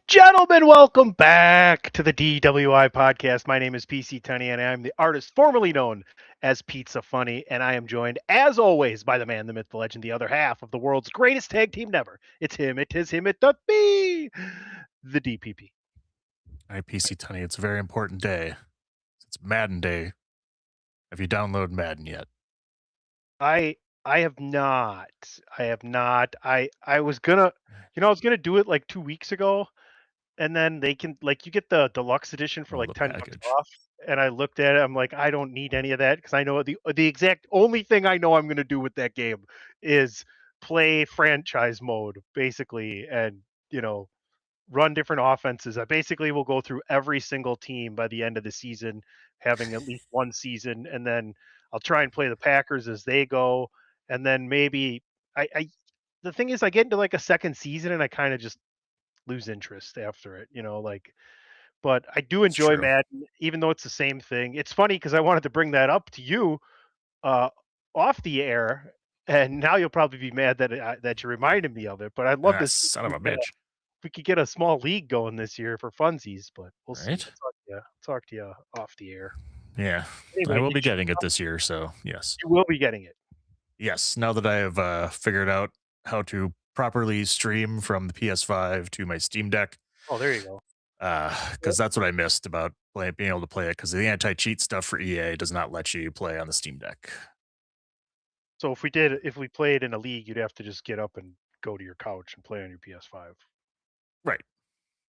Gentlemen, welcome back to the DWI podcast. My name is PC Tunney, and I'm the artist formerly known as Pizza Funny. And I am joined, as always, by the man, the myth, the legend, the other half of the world's greatest tag team never. It's him, it is him, it the be the DPP. Hi, PC Tunney. It's a very important day. It's Madden Day. Have you downloaded Madden yet? I I have not. I have not. I was gonna, I was gonna do it like 2 weeks ago, and then they can like you get the deluxe edition for Oh, like the $10 package. off. And I looked at it, I'm like, I don't need any of that because I know the exact only thing I know I'm gonna do with that game is play franchise mode, basically, and you know, run different offenses. I basically will go through every single team by the end of the season, having at least one season, and then I'll try and play the Packers as they go, and then maybe I the thing is I get into like a second season and I kind of just lose interest after it, like but I do It's enjoy true. Madden, even though it's the same thing. It's funny because I wanted to bring that up to you uh, off the air, and now you'll probably be mad that you reminded me of it. But I'd love Ah, to see son of a bitch. if we could get a small league going this year for funsies. But we'll see. Right? I'll talk to you off the air. Yeah. I Anyway, will did be getting it this year, so yes. you will be getting it? Yes. Now that I have figured out how to properly stream from the PS5 to my Steam Deck, Oh, there you go. because that's what I missed about being able to play it, because the anti cheat stuff for EA does not let you play on the Steam Deck. So if we played in a league, you'd have to just get up and go to your couch and play on your PS5. Right.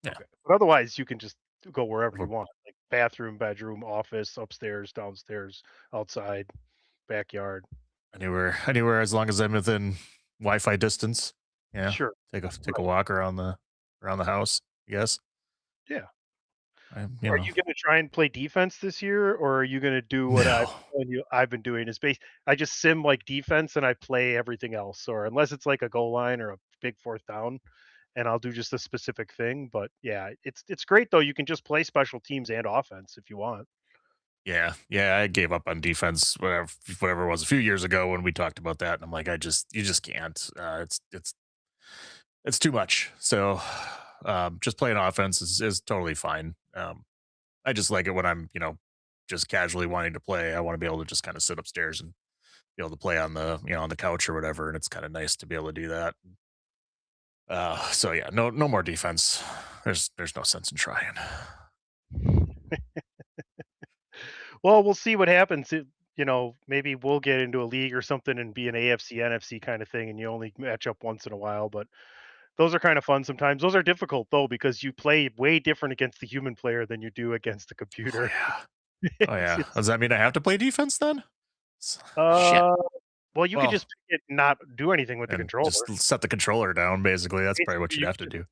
Yeah. Okay. But otherwise, you can just go wherever you We're want, like bathroom, bedroom, office, upstairs, downstairs, outside, backyard. anywhere as long as I'm within Wi-Fi distance. Yeah. Sure. Take a Right. walk around the house, I guess. Yeah. I Are you gonna try and play defense this year, or are you gonna do what No. I've been doing is I just sim like defense and I play everything else, or unless it's like a goal line or a big fourth down, and I'll do just a specific thing. But yeah, it's great though. You can just play special teams and offense if you want. Yeah, yeah, I gave up on defense, whatever it was a few years ago when we talked about that, and I'm like, you just can't. It's too much. So, just playing offense is totally fine. I just like it when I'm, just casually wanting to play. I want to be able to just kind of sit upstairs and be able to play on the couch or whatever, and it's kind of nice to be able to do that. So yeah, no more defense. There's no sense in trying. Well, we'll see what happens. Maybe we'll get into a league or something and be an AFC NFC kind of thing, and you only match up once in a while. But those are kind of fun sometimes. Those are difficult though because you play way different against the human player than you do against the Oh computer. yeah, oh yeah. It's Does that mean I have to play defense then? Shit. uh, well, you could Well, just pick it and not do anything with the and controller. just set the controller down, basically. That's probably what Basically, you'd have to do.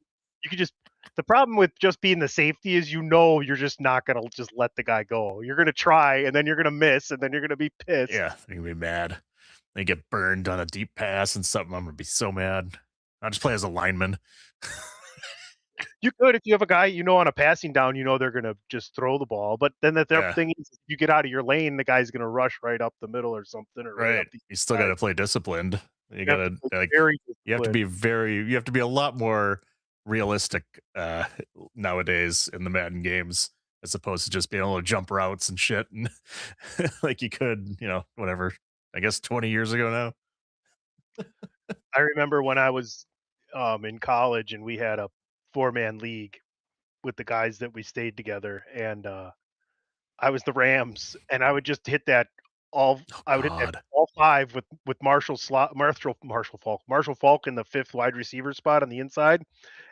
you could just. The problem with just being the safety is you're just not gonna just let the guy go. You're gonna try and then you're gonna miss and then you're gonna be pissed. Yeah, you're gonna be mad. They get burned on a deep pass and something. I'm gonna be so mad. I'll just play as a lineman. You could if you have a guy, on a passing down, they're gonna just throw the ball, but then the Yeah, thing is, if you get out of your lane, the guy's gonna rush right up the middle or something or right right. up the You still side. gotta play disciplined. You You have to gotta be like very you disciplined. have to be a lot more realistic nowadays in the Madden games as opposed to just being able to jump routes and shit and like you could, whatever. I guess 20 years ago now. I remember when I was, in college and we had a four-man league with the guys that we stayed together, and, I was the Rams, and Oh I would hit that God. all 5 with Marshall Faulk in the 5th wide receiver spot on the inside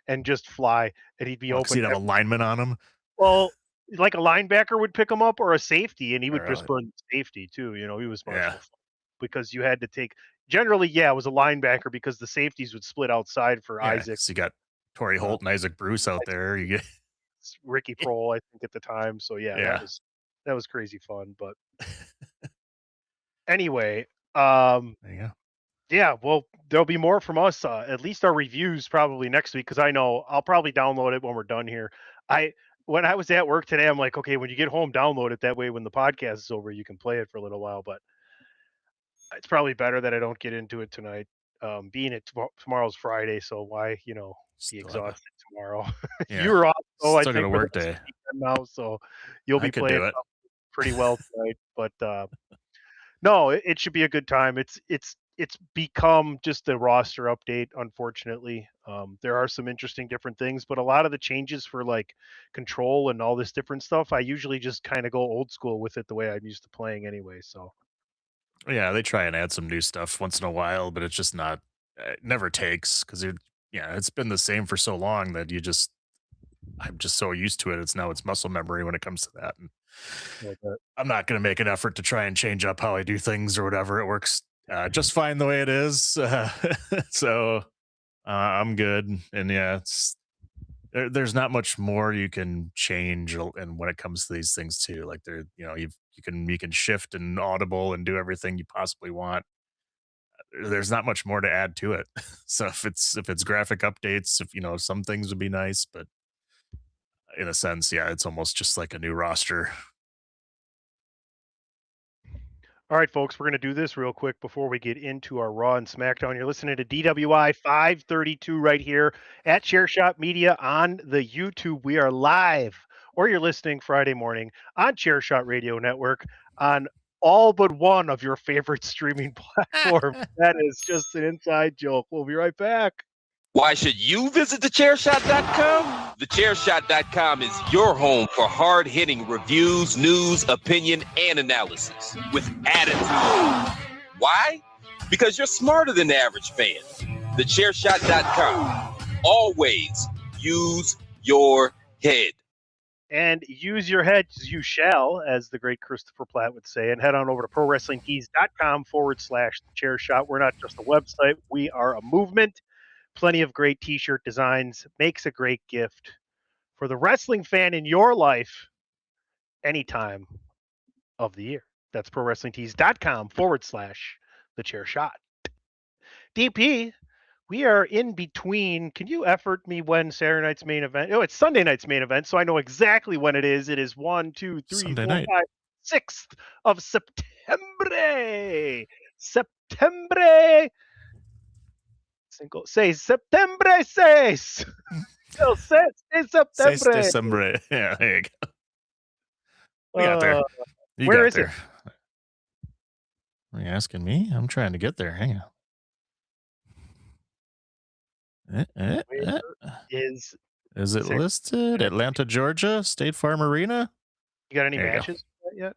and just fly, and he'd be Oh, 'cause open you'd have a lineman on him. well, like a linebacker would pick him up or a safety, and he would just Really? burn safety too, he was Yeah. Marshall Faulk because you had to take generally, yeah, it was a linebacker because the safeties would split outside for Yeah, Isaac, because you got Torrey uh, Holt and Isaac Bruce out there. You get Ricky Prohl, I think, at the time, so yeah, that yeah. was crazy fun, but anyway, um, There you go. yeah, well, there'll be more from us, at least our reviews probably next week because I know I'll probably download it when we're done here. I when I was at work today, I'm like, "Okay, when you get home, download it, that way when the podcast is over, you can play it for a little while," but it's probably better that I don't get into it tonight, being it tomorrow's Friday, so why, be Still have a exhausted tomorrow. Yeah, You're off, though, I still got think, a for the work rest of day. the weekend now, so you'll I be could playing do it. pretty well tonight. But no, it should be a good time. It's become just a roster update, unfortunately. There are some interesting different things, but a lot of the changes for like control and all this different stuff, I usually just kind of go old school with it the way I'm used to playing anyway. So Yeah, they try and add some new stuff once in a while, but it's just not. It never takes because yeah, it's been the same for so long that I'm just so used to it. It's muscle memory when it comes to that. And like that. I'm not going to make an effort to try and change up how I do things or whatever. It works just fine the way it is. So I'm good. And yeah, there's not much more you can change and when it comes to these things too. Like you can shift and audible and do everything you possibly want. There's not much more to add to it. So if it's graphic updates, if some things would be nice, but in a sense, yeah, it's almost just like a new roster. All right, folks, we're going to do this real quick before we get into our Raw and SmackDown. You're listening to DWI 532 right here at Chairshot Media on the YouTube. We are live, or you're listening Friday morning on Chairshot Radio Network on all but one of your favorite streaming platforms. That is just an inside joke. We'll be right back. Why should you visit thechairshot.com? Thechairshot.com is your home for hard-hitting reviews, news, opinion, and analysis with attitude. Why? Because you're smarter than the average fan. Thechairshot.com. Always use your head. And use your head, you shall, as the great Christopher Platt would say, and head on over to prowrestlingtees.com/chairshot. We're not just a website, we are a movement. Plenty of great t-shirt designs, makes a great gift for the wrestling fan in your life any time of the year. That's prowrestlingtees.com/thechairshot. DP, we are in between. Can you effort me when Saturday night's main event? Oh, it's Sunday night's main event, so I know exactly when it is. It is 1, 2, 3, Sunday 4, night. 5, 6th of September. September. Cinco, seis, September 6. El 6 de 6 September. December. Yeah, there you go. We got there. You where got is there. Are you asking me? I'm trying to get there. Hang on. Where Is it Sarah- listed? Atlanta, Georgia, State Farm Arena? you got any There you go. matches yet?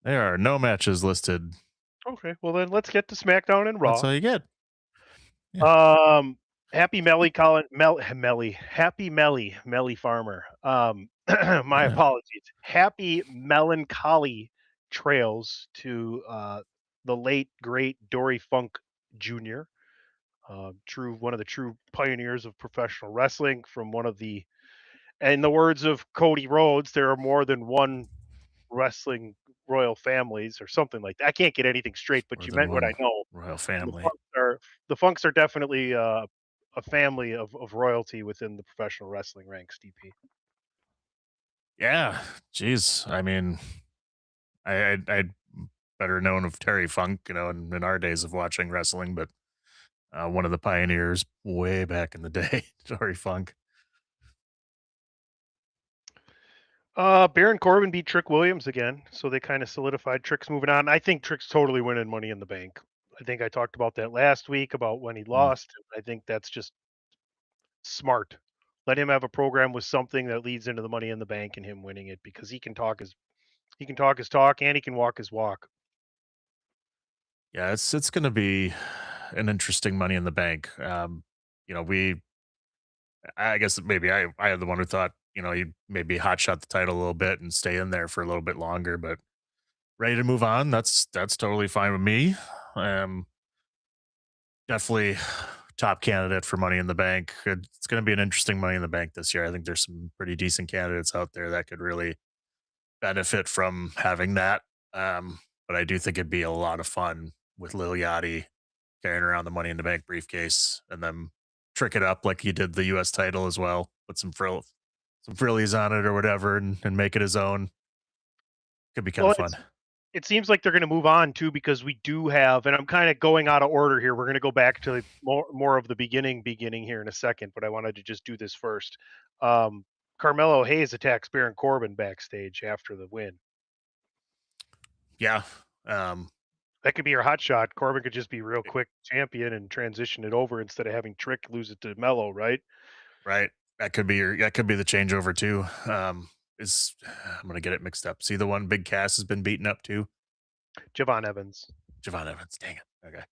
There are no matches listed. Okay, well then let's get to SmackDown and Raw. That's all you get. Happy Melly Colin Melly. Happy Melly Farmer. My Yeah. apologies. Happy melancholy trails to the late great Dory Funk Jr. One of the true pioneers of professional wrestling. From one of the, in the words of Cody Rhodes, there are more than one wrestling royal families or something like that. I can't get anything straight, but More you than meant what I one know. royal And family. the Funks are definitely a family of royalty within the professional wrestling ranks. DP. Yeah. Jeez. I mean, I'd better known of Terry Funk, in our days of watching wrestling, but one of the pioneers way back in the day, Terry Funk. Baron Corbin beat Trick Williams again, so they kind of solidified Trick's moving on. I think Trick's totally winning Money in the Bank. I think I talked about that last week about when he lost. I think that's just smart. Let him have a program with something that leads into the Money in the Bank and him winning it, because he can talk his talk and he can walk his walk. Yeah, it's going to be an interesting Money in the Bank. We I guess maybe I am the one who thought he'd maybe hotshot the title a little bit and stay in there for a little bit longer, but ready to move on. That's totally fine with me. Definitely top candidate for Money in the Bank. It's going to be an interesting Money in the Bank this year. I think there's some pretty decent candidates out there that could really benefit from having that. But I do think it'd be a lot of fun with Lil Yachty carrying around the Money in the Bank briefcase and then trick it up like he did the U.S. title as well. Put some frillies on it or whatever and make it his own. Could be kind of fun. it seems like they're going to move on too, because we do have, and I'm kind of going out of order here. We're going to go back to more of the beginning here in a second, but I wanted to just do this first. Carmelo Hayes attacks Baron Corbin backstage after the win. Yeah. That could be your hot shot. Corbin could just be real quick champion and transition it over instead of having Trick lose it to Mello, right? Right. That could be the changeover too. I'm gonna get it mixed up. See the one Big Cass has been beaten up too? Javon Evans. Javon Evans. Dang it. Okay.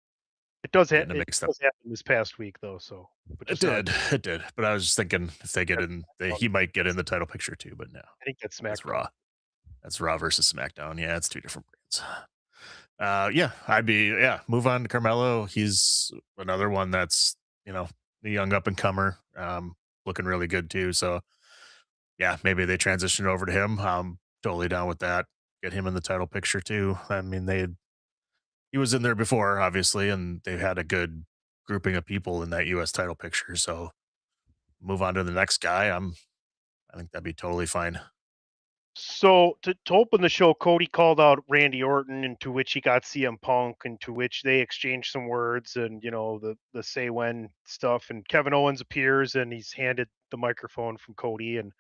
It does Getting happen. it It mixed up. does happen this past week though. So but It just did. It did. But I was just thinking if they get in, he might get in the title picture too. But no, I think that's that's SmackDown. Raw. That's Raw versus SmackDown. Yeah, it's two different brands. Move on to Carmelo. He's another one that's, the young up and comer, looking really good too. So yeah, maybe they transition over to him. I'm totally down with that. Get him in the title picture too. I mean, he was in there before, obviously, and they had a good grouping of people in that US title picture. So move on to the next guy. I think that'd be totally fine. So to open the show, Cody called out Randy Orton, and to which he got CM Punk, and to which they exchanged some words, and the say when stuff. And Kevin Owens appears, and he's handed the microphone from Cody. And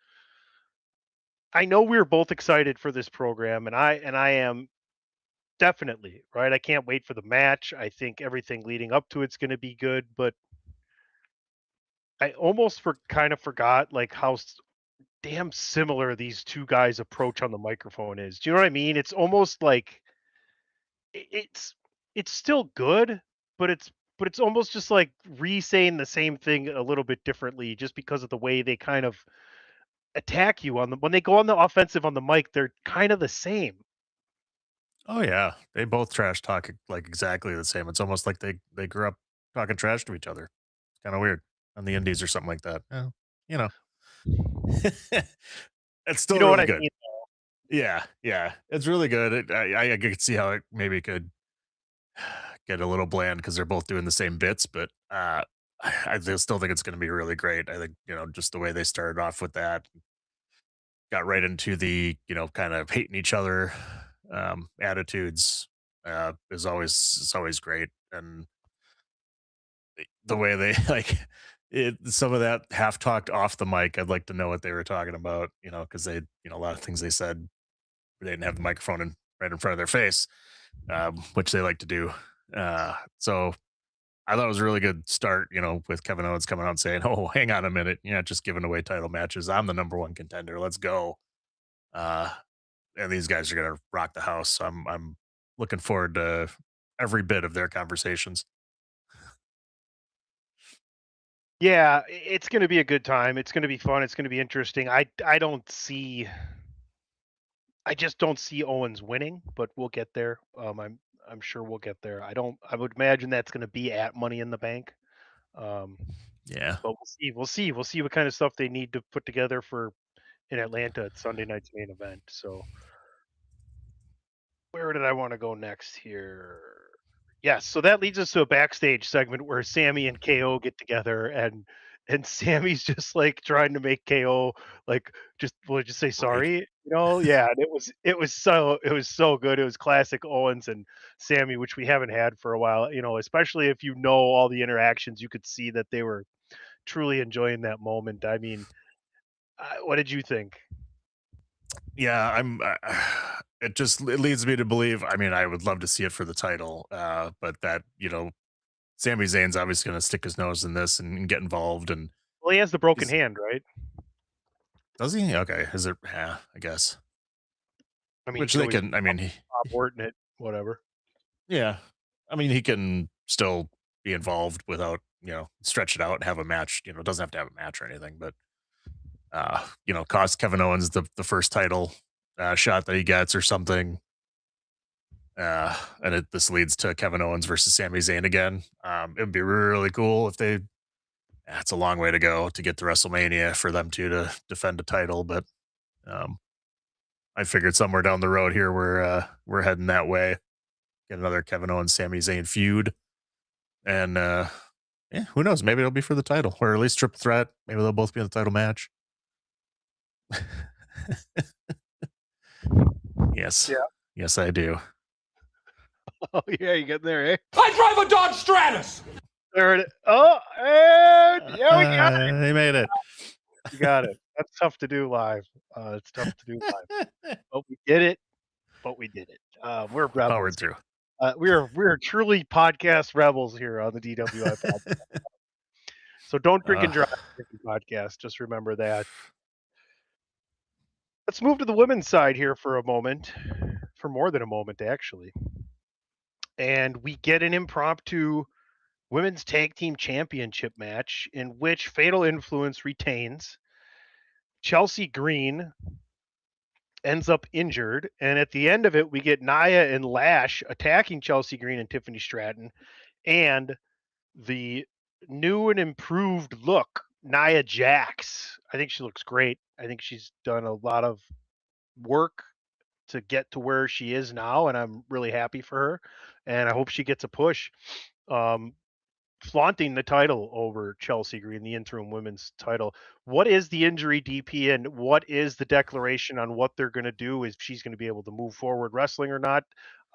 I know we were both excited for this program, and I am definitely right. I can't wait for the match. I think everything leading up to it's going to be good, but I almost kind of forgot like how damn similar these two guys' approach on the microphone is. Do you know what I mean? It's almost like it's still good, but it's almost just like re-saying the same thing a little bit differently, just because of the way they kind of attack you when they go on the offensive on the mic. They're kind of the same. Oh yeah, they both trash talk like exactly the same. It's almost like they grew up talking trash to each other. It's kind of weird on the indies or something like that. Yeah, you know, it's still really good. I mean? Yeah, it's really good. I could see how it maybe could get a little bland because they're both doing the same bits, but I still think it's going to be really great. I think just the way they started off with that, got right into the kind of hating each other attitudes is always great, and the way they some of that half talked off the mic. I'd like to know what they were talking about, because they a lot of things they said they didn't have the microphone right in front of their face, which they like to do. So I thought it was a really good start, with Kevin Owens coming out and saying, "Oh, hang on a minute, just giving away title matches. I'm the number one contender. Let's go." And these guys are gonna rock the house. So I'm looking forward to every bit of their conversations. Yeah, it's going to be a good time. It's going to be fun. It's going to be interesting. I just don't see Owens winning, but we'll get there. I'm sure we'll get there. I would imagine that's going to be at Money in the Bank. Yeah, but we'll see what kind of stuff they need to put together for in Atlanta at Sunday night's main event. So where did I want to go next here? Yes, so that leads us to a backstage segment where Sammy and KO get together, and Sammy's just like trying to make KO like just say sorry, Yeah, and it was so good. It was classic Owens and Sammy, which we haven't had for a while. Especially if all the interactions, you could see that they were truly enjoying that moment. I mean, what did you think? Yeah, it leads me to believe. I mean, I would love to see it for the title, but that Sami Zayn's obviously going to stick his nose in this and get involved. And well, he has the broken hand, right? Does he? Okay, is it? Yeah, I guess. I mean, which they can. I mean, Bob Orton it, whatever. Yeah, I mean, he can still be involved without stretch it out and have a match. Doesn't have to have a match or anything, but cost Kevin Owens the first title shot that he gets or something. And this leads to Kevin Owens versus Sami Zayn again. It would be really cool if they. It's a long way to go to get to WrestleMania for them to defend a title, but I figured somewhere down the road here we're heading that way. Get another Kevin Owens Sami Zayn feud, and who knows? Maybe it'll be for the title, or at least triple threat. Maybe they'll both be in the title match. Yes. Yes, I do. Oh yeah, you get there, eh? I drive a Dodge Stratus. There it is. Oh, and yeah, we got it. They made it. You got it. That's tough to do live. It's tough to do live, but we did it. But we did it. We're rebels. Powered through. We're truly podcast rebels here on the DWI podcast. So don't drink and drive podcast. Just remember that. Let's move to the women's side here for a moment, for more than a moment actually. And we get an impromptu women's tag team championship match in which Fatal Influence retains. Chelsea Green ends up injured, and at the end of it, we get Nia and Lash attacking Chelsea Green and Tiffany Stratton, and the new and improved look, Nia Jax. I think she looks great. I think she's done a lot of work to get to where she is now, and I'm really happy for her, and I hope she gets a push. Flaunting the title over Chelsea Green, the interim women's title. What is the injury, DP, and what is the declaration on what they're going to do? Is she's going to be able to move forward wrestling or not?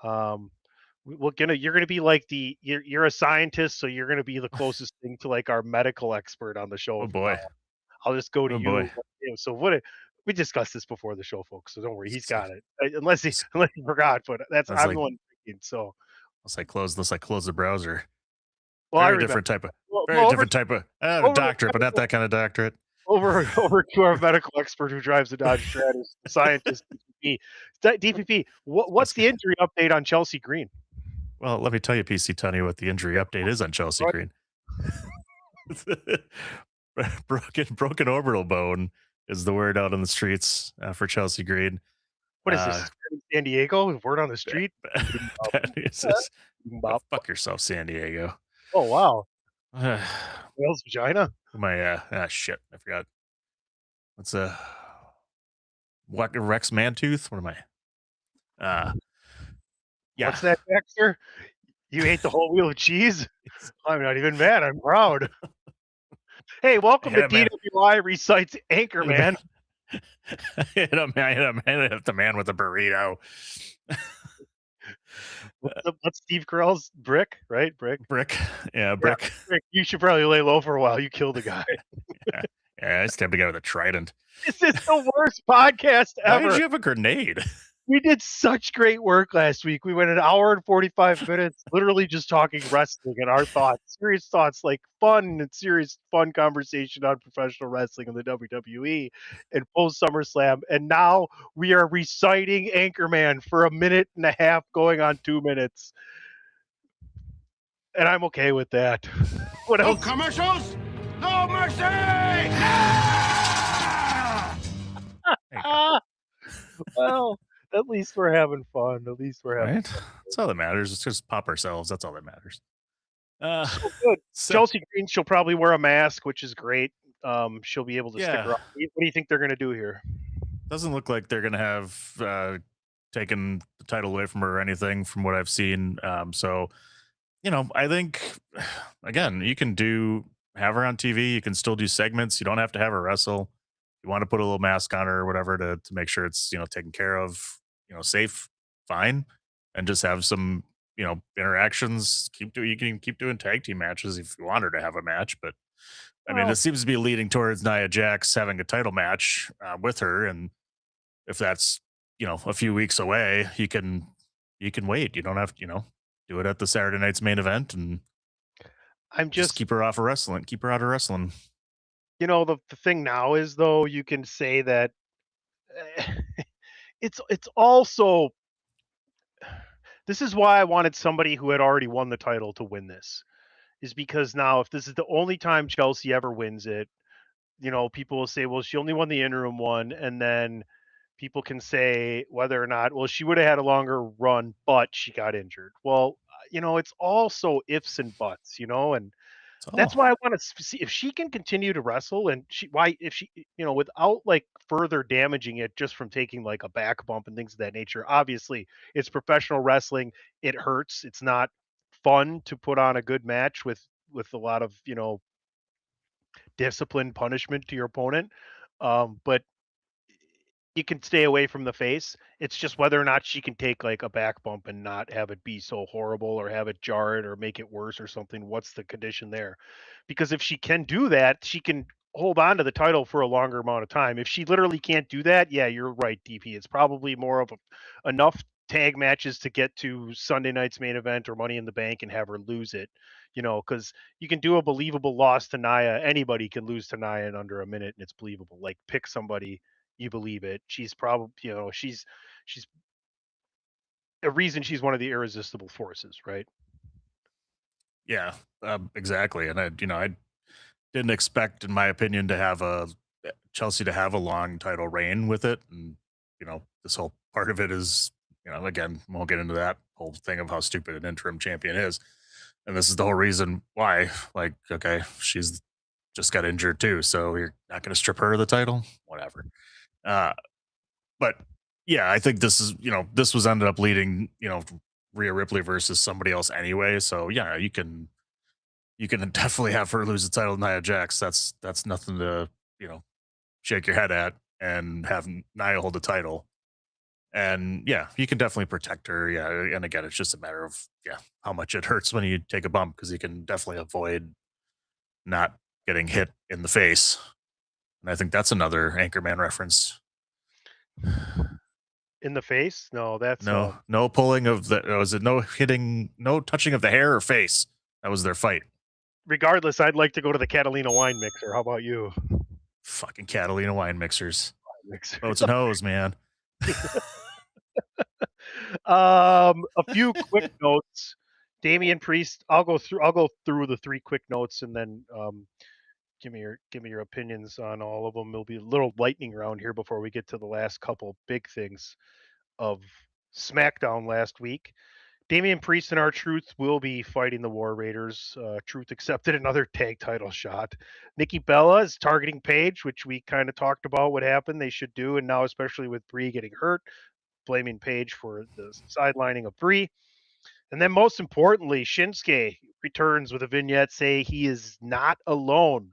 You're going to be like you're a scientist, so you're going to be the closest thing to like our medical expert on the show. Oh boy, I'll just go to you. Boy. So what? We discussed this before the show, folks. So don't worry, he's got it. Unless he forgot, but I'm the one thinking. So let's close the browser. Well, very different type of doctorate, but not that kind of doctorate. Over to our medical expert who drives the Dodge Stratus, scientist DPP. DPP, what's the injury update on Chelsea Green? Well, let me tell you, PC Tunney, what the injury update is on Chelsea Green. broken orbital bone is the word out on the streets for Chelsea Green. What is this? San Diego? Word on the street? Fuck yourself, San Diego. Oh wow. Whale's vagina? Shit. I forgot. What's Rex Mantooth? What am I? Yeah. What's that, Dexter? You ate the whole wheel of cheese? I'm not even mad. I'm proud. Hey, welcome to DWI Recites Anchorman. hit the man with a burrito. What's Steve Carell's Brick, right? Brick. Yeah, Brick. Brick. You should probably lay low for a while. You killed the guy. Yeah, I stabbed a guy with a trident. This is the worst podcast ever. Why did you have a grenade? We did such great work last week. We went an hour and 45 minutes literally just talking wrestling and our thoughts, serious thoughts, like fun conversation on professional wrestling in the WWE and post SummerSlam. And now we are reciting Anchorman for 1.5 minutes going on 2 minutes. And I'm okay with that. What else? No commercials? No mercy! Well, at least we're having fun. At least we're having fun. That's all that matters. It's just pop ourselves. That's all that matters. So good. Chelsea Green, she'll probably wear a mask, which is great. She'll be able to stick around. What do you think they're going to do here? Doesn't look like they're going to have taken the title away from her or anything from what I've seen. So, I think, again, you can have her on TV. You can still do segments. You don't have to have her wrestle. You want to put a little mask on her or whatever to make sure it's, taken care of, safe, fine, and just have some, interactions. You can keep doing tag team matches if you want her to have a match. But I mean, this seems to be leading towards Nia Jax having a title match with her. And if that's, a few weeks away, you can wait. You don't have to, do it at the Saturday night's main event and just keep her off of wrestling. Keep her out of wrestling. The thing now is, though, you can say that it's also, this is why I wanted somebody who had already won the title to win this, is because now if this is the only time Chelsea ever wins it, people will say, well, she only won the interim one, and then people can say whether or not, well, she would have had a longer run, but she got injured. Well, it's also ifs and buts, and that's why I want to see if she can continue to wrestle, and if she, without like further damaging it just from taking like a back bump and things of that nature. Obviously, it's professional wrestling. It hurts. It's not fun to put on a good match with a lot of, discipline, punishment to your opponent. But you can stay away from the face. It's just whether or not she can take like a back bump and not have it be so horrible or have it jar it or make it worse or something. What's the condition there? Because if she can do that, she can hold on to the title for a longer amount of time. If she literally can't do that, yeah, you're right, DP. It's probably more of enough tag matches to get to Sunday night's main event or Money in the Bank and have her lose it. Because you can do a believable loss to Nia. Anybody can lose to Nia in under a minute and it's believable. Like pick somebody, you believe it. She's probably, she's a reason she's one of the irresistible forces, right? Yeah, exactly. And I didn't expect, in my opinion, to have Chelsea to have a long title reign with it. And this whole part of it is, again, won't get into that whole thing of how stupid an interim champion is. And this is the whole reason why. Like, okay, she's just got injured too, so you're not going to strip her of the title, whatever. But yeah, I think this is, this was ended up leading, Rhea Ripley versus somebody else anyway. So yeah, you can definitely have her lose the title to Nia Jax. That's nothing to, shake your head at, and have Nia hold the title. And yeah, you can definitely protect her. Yeah. And again, it's just a matter of, how much it hurts when you take a bump, because you can definitely avoid not getting hit in the face. And I think that's another Anchorman reference. In the face? No, that's no pulling of the. Was it no hitting, no touching of the hair or face? That was their fight. Regardless, I'd like to go to the Catalina wine mixer. How about you? Fucking Catalina wine mixers. Boats and hoes, man. A few quick notes. Damian Priest. I'll go through the 3 quick notes and then give me your opinions on all of them. It'll be a little lightning round here before we get to the last couple big things of SmackDown last week. Damian Priest and R-Truth will be fighting the War Raiders. Truth accepted another tag title shot. Nikki Bella is targeting Paige, which we kind of talked about what happened they should do, and now especially with Brie getting hurt, blaming Paige for the sidelining of Brie. And then most importantly, Shinsuke returns with a vignette say he is not alone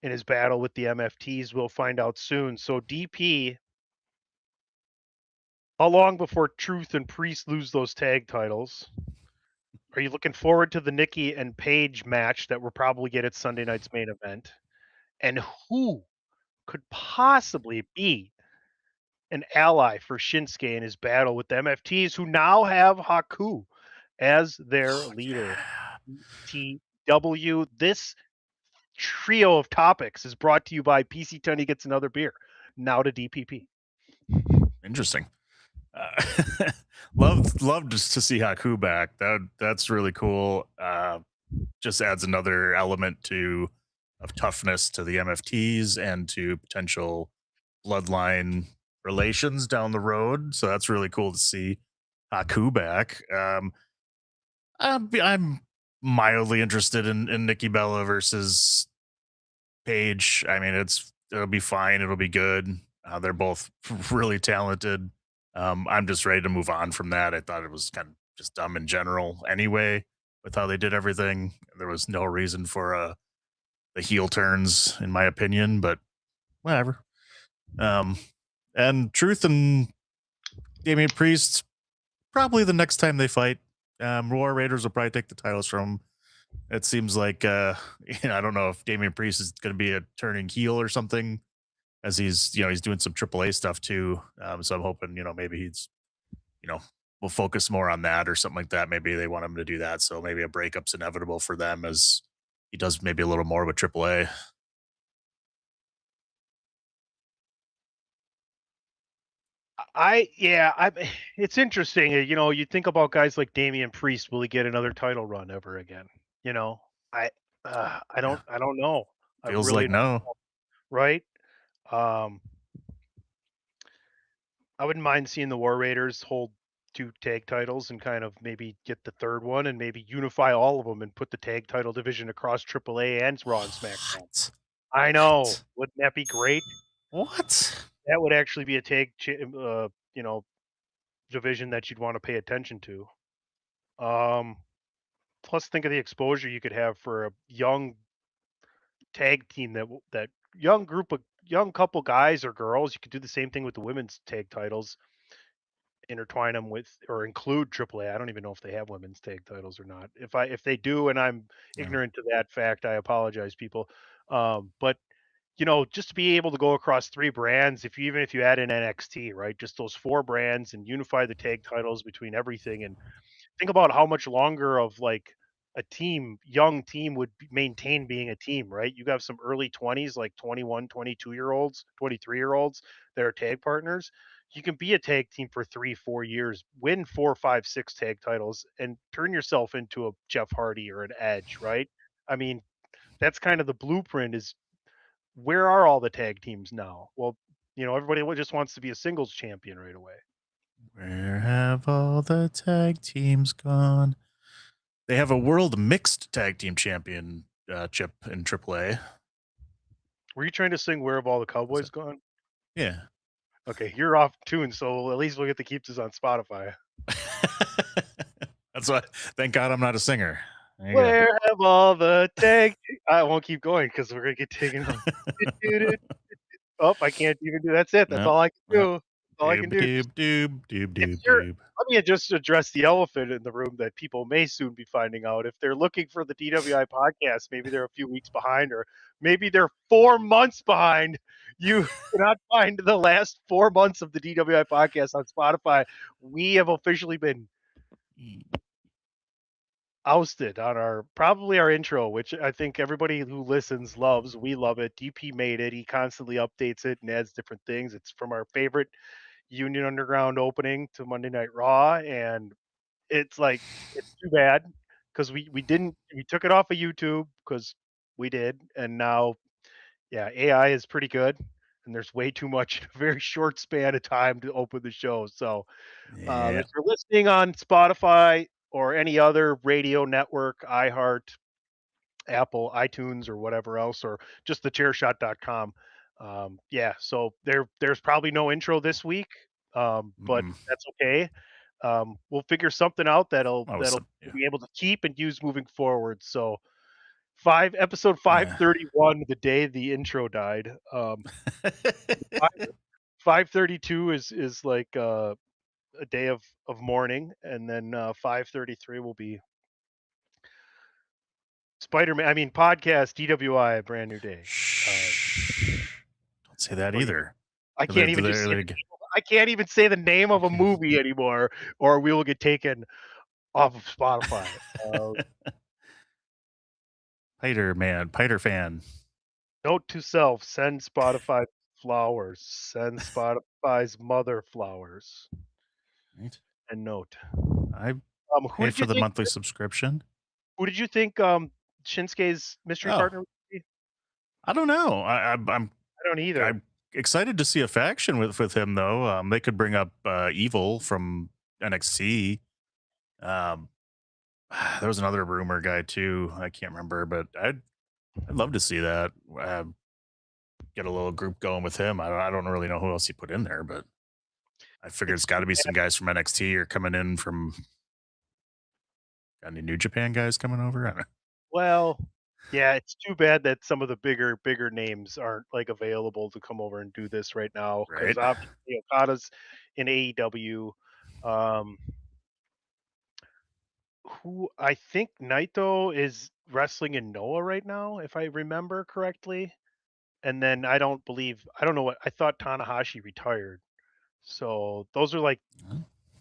in his battle with the MFTs. We'll find out soon. So DP, how long before Truth and Priest lose those tag titles? Are you looking forward to the Nikki and Paige match that we'll probably get at Sunday night's main event? And who could possibly be an ally for Shinsuke in his battle with the MFTs, who now have Haku as their leader? TW. This trio of topics is brought to you by PC Tunney Gets Another Beer. Now to DPP. Interesting. Love just to see Haku back. That's really cool. Just adds another element of toughness to the MFTs and to potential bloodline relations down the road. So that's really cool to see Haku back. I'm mildly interested in Nikki Bella versus Paige. I mean, it'll be fine. It'll be good. They're both really talented. I'm just ready to move on from that. I thought it was kind of just dumb in general anyway, with how they did everything. There was no reason for the heel turns, in my opinion, but whatever. And Truth and Damian Priest, probably the next time they fight, War Raiders will probably take the titles from them. It seems like, I don't know if Damian Priest is going to be a turning heel or something, as he's doing some AAA stuff too. So I'm hoping, maybe he's, we'll focus more on that or something like that. Maybe they want him to do that. So maybe a breakup's inevitable for them as he does maybe a little more with AAA. It's interesting. You think about guys like Damian Priest. Will he get another title run ever again? I don't know. Feels really like no. Right? I wouldn't mind seeing the War Raiders hold 2 tag titles and kind of maybe get the third one and maybe unify all of them and put the tag title division across AAA and Raw and SmackDown. What? I know. Wouldn't that be great? What? That would actually be a division that you'd want to pay attention to. Plus, think of the exposure you could have for a young tag team, that young group of young couple guys or girls. You could do the same thing with the women's tag titles, intertwine them with or include AAA. I don't even know if they have women's tag titles or not. If they do, and I'm Yeah. ignorant to that fact, I apologize, people. But just to be able to go across 3 brands, even if you add in NXT, right? Just those 4 brands and unify the tag titles between everything, and think about how much longer of like a young team would maintain being a team, right? You have some early 20s, like 21, 22-year olds, 23-year olds that are tag partners. You can be a tag team for 3, 4 years, win 4, 5, 6 tag titles, and turn yourself into a Jeff Hardy or an Edge, right? I mean, that's kind of the blueprint. Is where are all the tag teams now? Well, everybody just wants to be a singles champion right away. Where have all the tag teams gone? They have a world mixed tag team champion chip in AAA. Were you trying to sing "Where Have All the Cowboys Gone"? Yeah. Okay, you're off tune, so at least we'll get to keep this on Spotify. That's why. Thank God I'm not a singer. There you go. Where have all the tag? I won't keep going because we're gonna get taken. Oh, I can't even do. That's it. That's No, all I can no. do. That's all I can do. Let me just address the elephant in the room that people may soon be finding out. If they're looking for the DWI podcast, maybe they're a few weeks behind, or maybe they're 4 months behind. You cannot find the last 4 months of the DWI podcast on Spotify. We have officially been ousted on probably our intro, which I think everybody who listens loves. We love it. DP made it. He constantly updates it and adds different things. It's from our favorite Union Underground opening to Monday Night Raw, and it's too bad because we took it off of YouTube because we did, and now AI is pretty good, and there's way too much in a very short span of time to open the show. So if you're listening on Spotify or any other radio network, iHeart, Apple, iTunes, or whatever else, or just thechairshot.com. So there's probably no intro this week, but that's okay. We'll figure something out that'll be able to keep and use moving forward. So episode 531, the day the intro died. 532 is like a day of mourning, and then 533 will be Spider-Man. I mean, podcast DWI, a brand new day. Don't say that either. I can't even I can't even say the name of a movie anymore, or we will get taken off of Spotify. Piter fan. Note to self: send Spotify flowers. Send Spotify's mother flowers. Right. And note. I paid for the monthly subscription. Who did you think Shinsuke's mystery partner would be? I don't know. I don't either. I'm excited to see a faction with him though. They could bring up Evil from NXT. There was another rumor guy too. I can't remember, but I'd love to see that. Get a little group going with him. I don't really know who else he put in there, but I figured it's got to be some guys from NXT or coming in from. Got any New Japan guys coming over? I don't know. Well, yeah, it's too bad that some of the bigger names aren't available to come over and do this right now. Because obviously Okada's in AEW. Who I think Naito is wrestling in Noah right now, if I remember correctly. And then I don't know I thought Tanahashi retired. So those are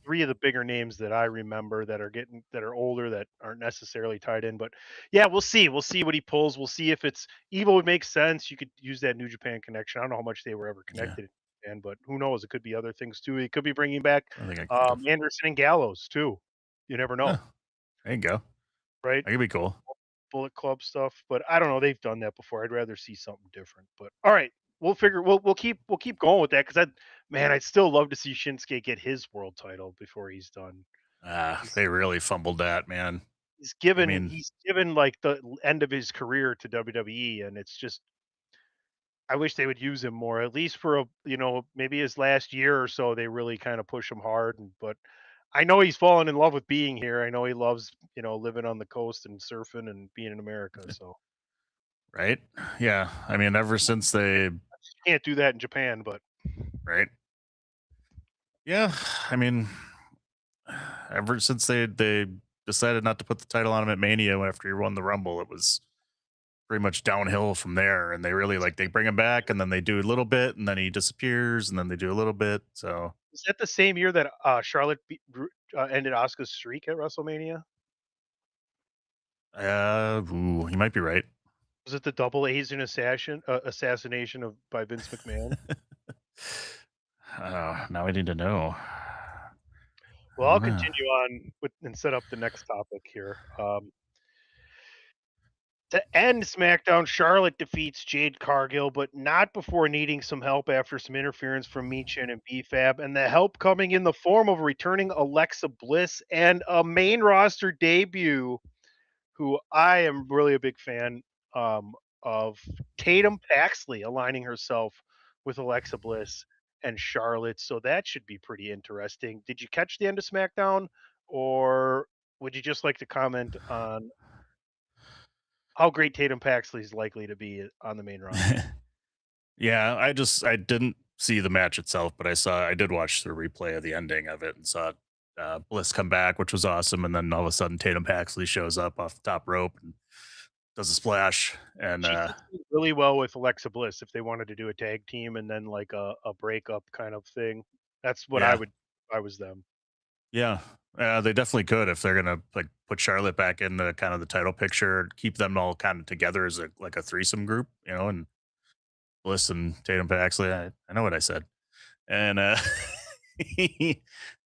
3 of the bigger names that I remember that are older, that aren't necessarily tied in. But yeah, we'll see what he pulls. We'll see if it's Evil. Would make sense. You could use that New Japan connection. I don't know how much they were ever connected, but who knows? It could be other things too. He could be bringing back Anderson and Gallows too. You never know. There you go. Right? That could be cool. Bullet Club stuff, but I don't know. They've done that before. I'd rather see something different. But all right, we'll keep going with that, because I'd still love to see Shinsuke get his world title before he's done. They really fumbled that, man. He's given the end of his career to WWE, and it's just, I wish they would use him more, at least for maybe his last year or so. They really kind of push him hard, but I know he's fallen in love with being here. I know he loves living on the coast and surfing and being in America. So, right? Yeah, I mean, ever since they Can't do that in Japan, but right? Yeah, I mean, ever since they decided not to put the title on him at Mania after he won the Rumble, it was pretty much downhill from there. And they really they bring him back, and then they do a little bit, and then he disappears, and then they do a little bit. So is that the same year that Charlotte ended Asuka's streak at WrestleMania? you might be right. Was it the double Asian assassination by Vince McMahon? Now I need to know. Well, I'll continue on and set up the next topic here. To end SmackDown, Charlotte defeats Jade Cargill, but not before needing some help after some interference from Michin and BFAB, and the help coming in the form of returning Alexa Bliss and a main roster debut, who I am really a big fan of, Tatum Paxley aligning herself with Alexa Bliss and Charlotte, so that should be pretty interesting. Did you catch the end of SmackDown, or would you just like to comment on how great Tatum Paxley is likely to be on the main roster? Yeah, I didn't see the match itself, but I did watch the replay of the ending of it and saw Bliss come back, which was awesome. And then all of a sudden, Tatum Paxley shows up off the top rope and does a splash. And She did really well with Alexa Bliss if they wanted to do a tag team and then like a breakup kind of thing. That's what I Yeah. would if I was them. yeah, they definitely could if they're gonna put Charlotte back in the kind of the title picture, keep them all kind of together as a threesome group, and Bliss and Tatum Paxley. I know what I said. And uh You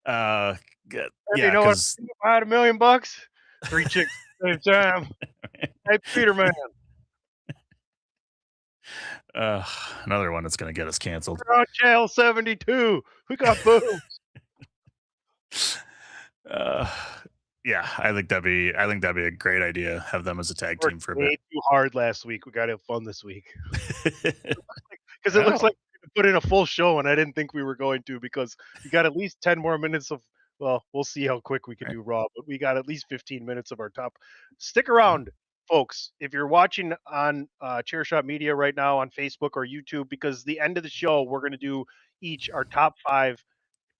yeah, know what? because If I had $1 million, 3 chicks at the same time. Hey, Peterman, another one that's gonna get us canceled. we're on channel 72. We got boobs. uh yeah, I think that'd be a great idea. Have them as a tag team for a Way bit. too hard last week. We got to have fun this week because it looks Oh. like we put in a full show, and I didn't think we were going to because we got at least 10 more minutes of. Well, we'll see how quick we can Right. do Raw, but we got at least 15 minutes of our top. Stick around, folks. If you're watching on Chairshot Media right now on Facebook or YouTube, because the end of the show, we're going to do each our top 5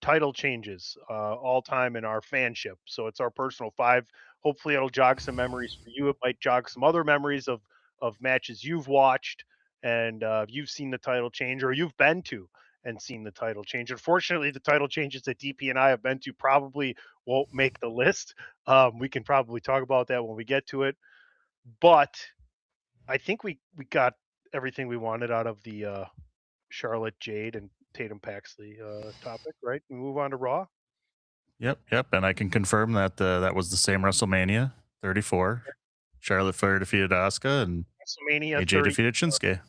title changes all time in our fanship. So it's our personal 5. Hopefully, it'll jog some memories for you. It might jog some other memories of matches you've watched and you've seen the title change or you've been to and seen the title change. Unfortunately, the title changes that DP and I have been to probably won't make the list. We can probably talk about that when we get to it. But I think we got everything we wanted out of the Charlotte Jade and Tatum Paxley topic, right? We move on to Raw. Yep, and I can confirm that that was the same WrestleMania 34. Charlotte Flair defeated Asuka, and WrestleMania AJ 30, defeated Shinsuke.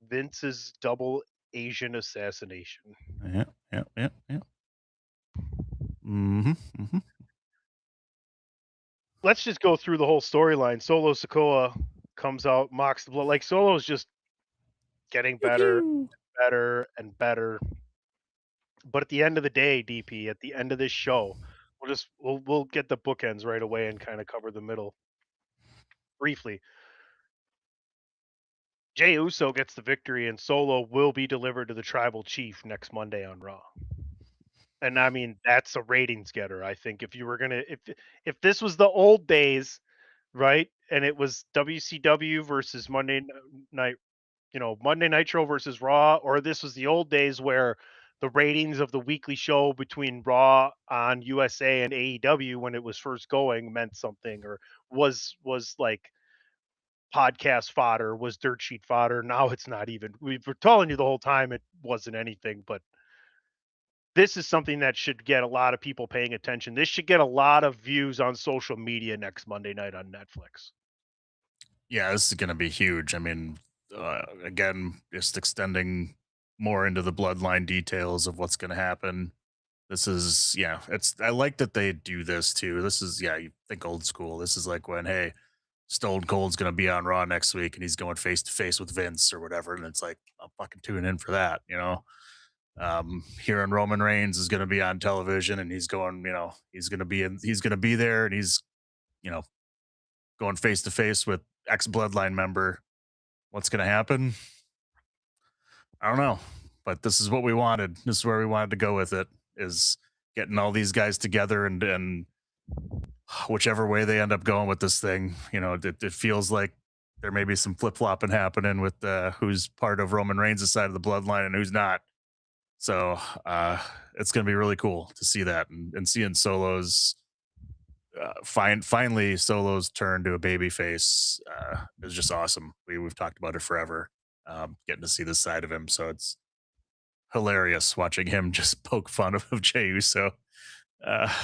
Vince's double Asian assassination. Yeah. Mm-hmm. Let's just go through the whole storyline. Solo Sikoa comes out, mocks the blood. Like Solo's just getting better, better, and better. But at the end of the day, DP, at the end of this show, we'll get the bookends right away and kind of cover the middle briefly. Jey Uso gets the victory, and Solo will be delivered to the Tribal Chief next Monday on Raw. And I mean, that's a ratings getter. I think if you were gonna, if this was the old days, right, and it was WCW versus Monday Night, Monday Nitro versus Raw, or this was the old days where the ratings of the weekly show between Raw on USA and AEW when it was first going meant something, or was like podcast fodder, was dirt sheet fodder. Now it's not even. We were telling you the whole time it wasn't anything, but this is something that should get a lot of people paying attention. This should get a lot of views on social media next Monday night on Netflix. Yeah, this is going to be huge. I mean, again, just extending more into the bloodline details of what's going to happen. This is, I like that they do this too. This is, you think old school. This is like when, hey, Stone Cold's going to be on Raw next week and he's going face to face with Vince or whatever. And it's like, I'm fucking tuning in for that, Here in Roman Reigns is going to be on television and he's going, he's going to be there and he's, going face to face with ex bloodline member. What's going to happen? I don't know, but this is what we wanted. This is where we wanted to go with it. Is getting all these guys together and whichever way they end up going with this thing, it feels like there may be some flip flopping happening with who's part of Roman Reigns' side of the bloodline and who's not. So it's going to be really cool to see that and seeing Solo's finally Solo's turn to a baby face is just awesome. We've talked about it forever. Getting to see this side of him, so it's hilarious watching him just poke fun of Jey Uso.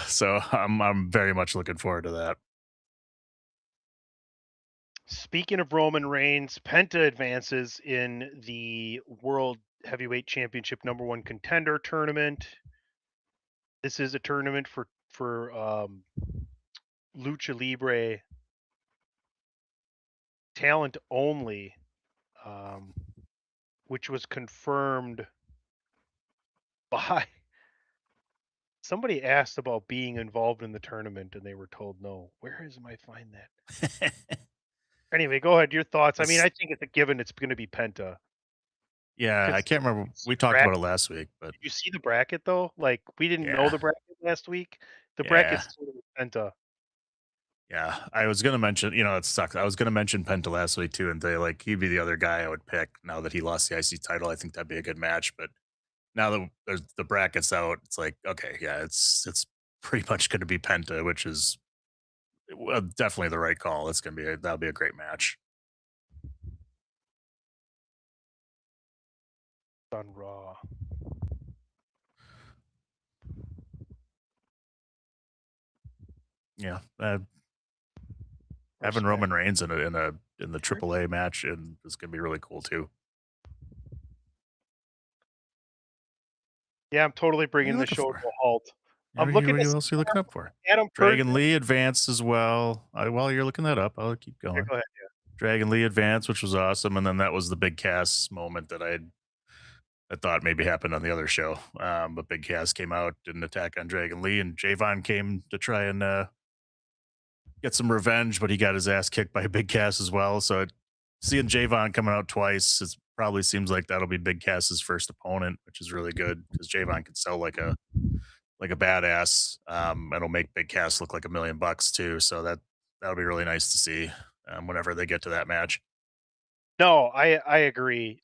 So I'm very much looking forward to that. Speaking of Roman Reigns, Penta advances in the World Heavyweight Championship #1 contender tournament. This is a tournament for Lucha Libre talent only, which was confirmed by somebody asked about being involved in the tournament and they were told no. Where is I find that? Anyway, go ahead. Your thoughts. I mean, I think it's a given it's going to be Penta. Yeah, I can't remember. We talked about it last week, but did you see the bracket though? Like we didn't know the bracket last week. The bracket's totally Penta. Yeah, I was gonna mention, it sucks. I was gonna mention Penta last week too, and say like he'd be the other guy I would pick now that he lost the IC title. I think that'd be a good match. But now that there's the brackets out, it's like okay, yeah, it's pretty much going to be Penta, which is definitely the right call. It's that'll be a great match on Raw. Yeah, having Roman Reigns in the AAA match and is going to be really cool too. Yeah, I'm totally bringing the show to a halt. I'm looking. What else are you looking up for? Adam Dragon Lee advanced as well. While you're looking that up, I'll keep going. Yeah, go ahead. Yeah. Dragon Lee advanced, which was awesome, and then that was the Big Cass moment that I thought maybe happened on the other show. But Big Cass came out, did an attack on Dragon Lee, and Javon came to try and get some revenge, but he got his ass kicked by Big Cass as well. So seeing Javon coming out twice, it probably seems like that'll be Big Cass's first opponent, which is really good because Javon can sell like a badass. It'll make Big Cass look like $1 million too. So that'll be really nice to see whenever they get to that match. No, I agree.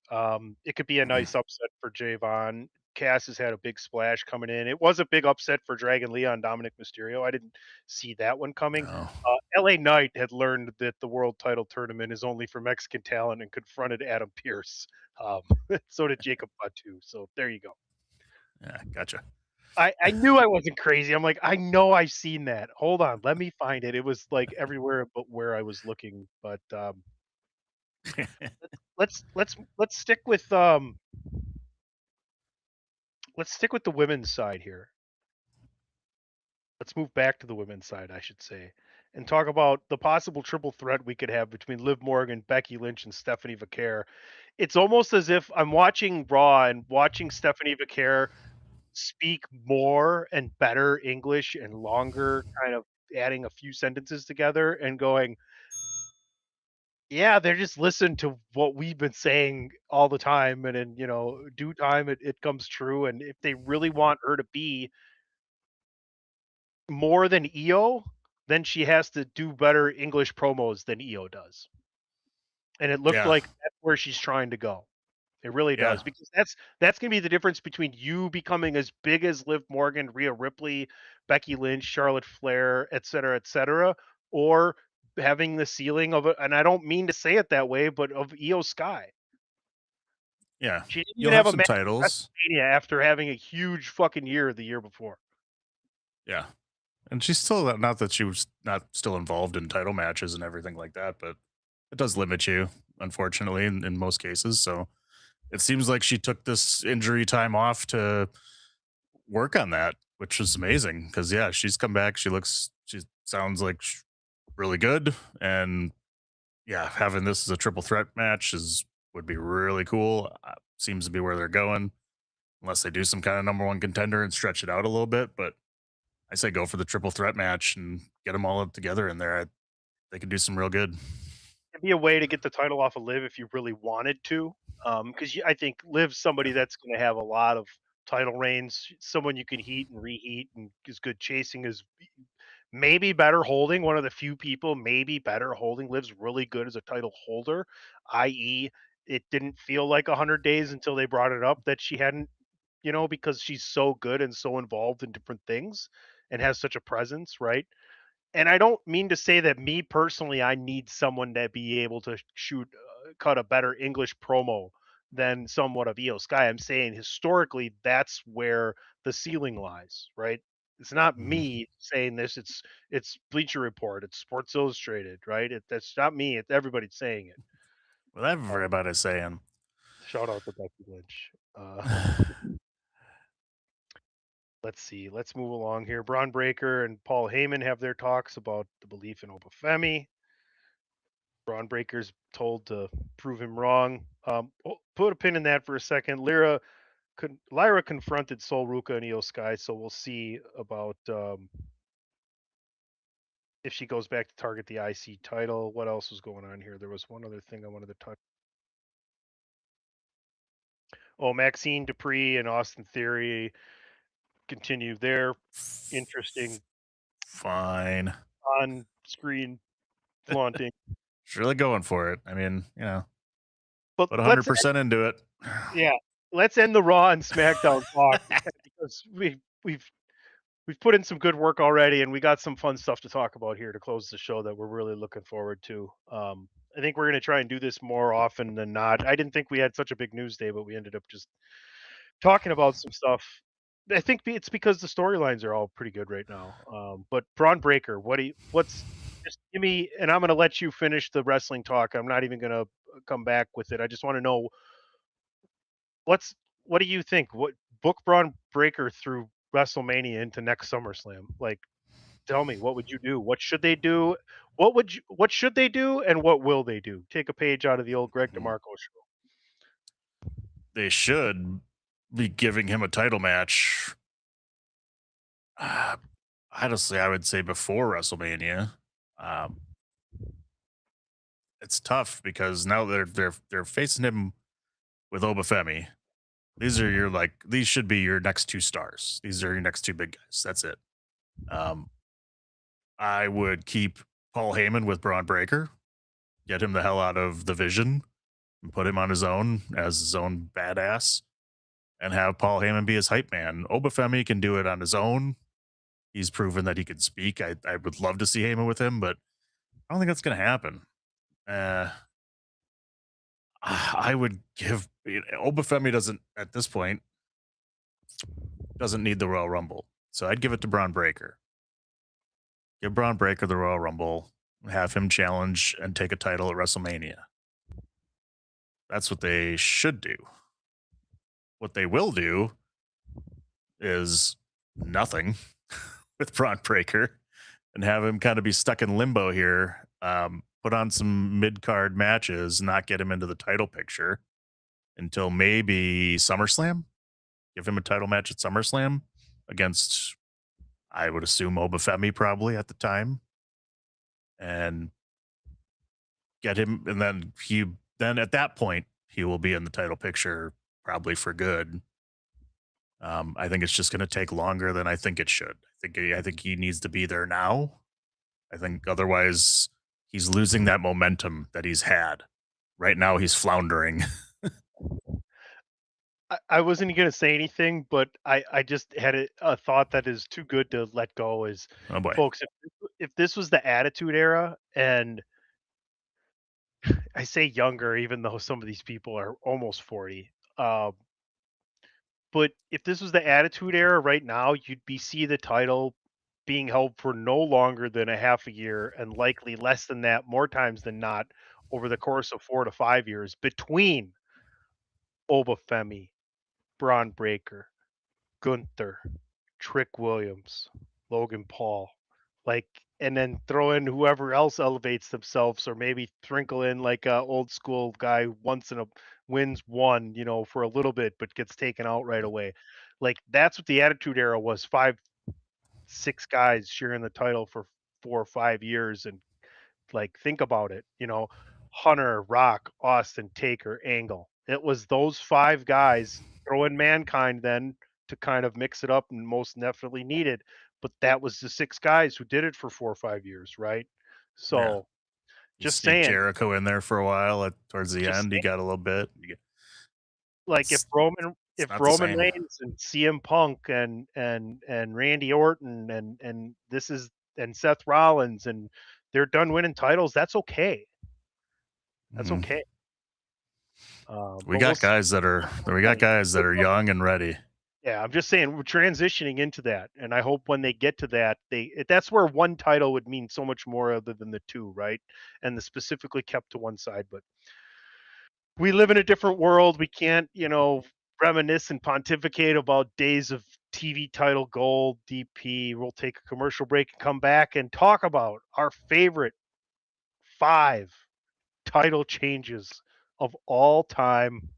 It could be a nice upset for Javon. Cass has had a big splash coming in. It was a big upset for Dragon Lee on Dominic Mysterio. I didn't see that one coming. No. LA Knight had learned that the world title tournament is only for Mexican talent and confronted Adam Pearce. So did Jacob Fatu. So there you go. Yeah, gotcha. I knew I wasn't crazy. I'm like, I know I've seen that. Hold on, let me find it. It was like everywhere but where I was looking. But let's stick with the women's side here. Let's move back to the women's side, I should say, and talk about the possible triple threat we could have between Liv Morgan, Becky Lynch, and Stephanie Vaquer. It's almost as if I'm watching Raw and watching Stephanie Vaquer speak more and better English and longer, kind of adding a few sentences together and going, yeah, they're just listening to what we've been saying all the time, and in due time it comes true. And if they really want her to be more than Io, then she has to do better English promos than Io does. And it looked like that's where she's trying to go. It really does, because that's gonna be the difference between you becoming as big as Liv Morgan, Rhea Ripley, Becky Lynch, Charlotte Flair, et cetera, or having the ceiling of it. And I don't mean to say it that way, but of Io Sky. Yeah, she didn't even have some titles after having a huge fucking year the year before. Yeah, and she's still not that she was not still involved in title matches and everything like that, but it does limit you, unfortunately, in most cases. So it seems like she took this injury time off to work on that, which was amazing because she's come back. She sounds like really good, and having this as a triple threat match would be really cool. Seems to be where they're going, unless they do some kind of #1 contender and stretch it out a little bit. But I say go for the triple threat match and get them all up together in there. They could do some real good. It'd be a way to get the title off of Liv if you really wanted to. Because I think Liv's somebody that's going to have a lot of title reigns, someone you can heat and reheat and is good chasing, is maybe better holding, one of the few people maybe better holding. Liv's really good as a title holder, i.e. it didn't feel like 100 days until they brought it up that she hadn't, because she's so good and so involved in different things and has such a presence, right? And I don't mean to say that me personally, I need someone to be able to cut a better English promo than somewhat of Io Sky. I'm saying historically, that's where the ceiling lies, right? It's not me saying this. It's Bleacher Report. It's Sports Illustrated, right? That's not me. It's everybody saying it. Well, everybody's saying. Shout out to Becky Lynch. Let's see. Let's move along here. Braun Breaker and Paul Heyman have their talks about the belief in Obafemi. Braun Breaker's told to prove him wrong. Put a pin in that for a second. Lyra confronted Sol Ruka and Io Sky, so we'll see about if she goes back to target the IC title. What else was going on here? There was one other thing I wanted to touch. Oh, Maxine Dupree and Austin Theory continue their interesting Fine. on-screen flaunting. She's really going for it. I mean, But put 100% into it. Yeah, let's end the Raw and SmackDown talk because we've put in some good work already, and we got some fun stuff to talk about here to close the show that we're really looking forward to. I think we're going to try and do this more often than not. I didn't think we had such a big news day, but we ended up just talking about some stuff. I think it's because the storylines are all pretty good right now. But Braun Breaker, just give me, and I'm going to let you finish the wrestling talk. I'm not even going to come back with it. I just want to know what do you think? What book Braun Breaker through WrestleMania into next SummerSlam? Like, tell me, what would you do? What should they do? What should they do, and what will they do? Take a page out of the old Greg DeMarco show. They should be giving him a title match. Honestly, I would say before WrestleMania. It's tough because now they're facing him with Obafemi. These should be your next two stars. These are your next two big guys. That's it. I would keep Paul Heyman with Braun Breaker, get him the hell out of the Vision, and put him on his own as his own badass, and have Paul Heyman be his hype man. Obafemi can do it on his own. He's proven that he can speak. I would love to see Heyman with him, but I don't think that's going to happen. I would give Obafemi doesn't at this point doesn't need the Royal Rumble, so I'd give it to Braun Breaker. Give Braun Breaker the Royal Rumble, have him challenge and take a title at WrestleMania. That's what they should do. What they will do is nothing with Braun Breaker and have him kind of be stuck in limbo here. Put on some mid-card matches, not get him into the title picture until maybe SummerSlam. Give him a title match at SummerSlam against, I would assume, Obafemi probably at the time. And get him, and then at that point, he will be in the title picture probably for good. I think it's just going to take longer than I think it should. I think he needs to be there now. I think otherwise he's losing that momentum that he's had. Right now, he's floundering. I wasn't going to say anything, but I just had a thought that is too good to let go. Is, Oh boy. folks, if this was the Attitude Era, and I say younger, even though some of these people are almost 40, but if this was the Attitude Era right now, you'd see the title being held for no longer than a half a year, and likely less than that, more times than not, over the course of 4 to 5 years between Obafemi, Braun Breaker, Gunther, Trick Williams, Logan Paul, and then throw in whoever else elevates themselves, or maybe sprinkle in like a old school guy wins one, for a little bit, but gets taken out right away. Like, that's what the Attitude Era was. 5-6 guys sharing the title for 4 or 5 years, and think about it, Hunter, Rock, Austin, Taker, Angle. It was those 5 guys, throw in Mankind then to kind of mix it up and most definitely needed. But that was the 6 guys who did it for 4 or 5 years, right? So You just sneak saying, Jericho in there for a while towards the Just end. You got a little bit. like if it's not the Roman same. Reigns and CM Punk and Randy Orton and Seth Rollins and they're done winning titles, that's okay. That's Mhm. okay. We got guys that are young and ready. Yeah, I'm just saying we're transitioning into that, and I hope when they get to that, that's where one title would mean so much more other than the 2, right? And the specifically kept to one side, but we live in a different world. We can't, reminisce and pontificate about days of TV title gold, DP. We'll take a commercial break and come back and talk about our favorite 5 title changes of all time.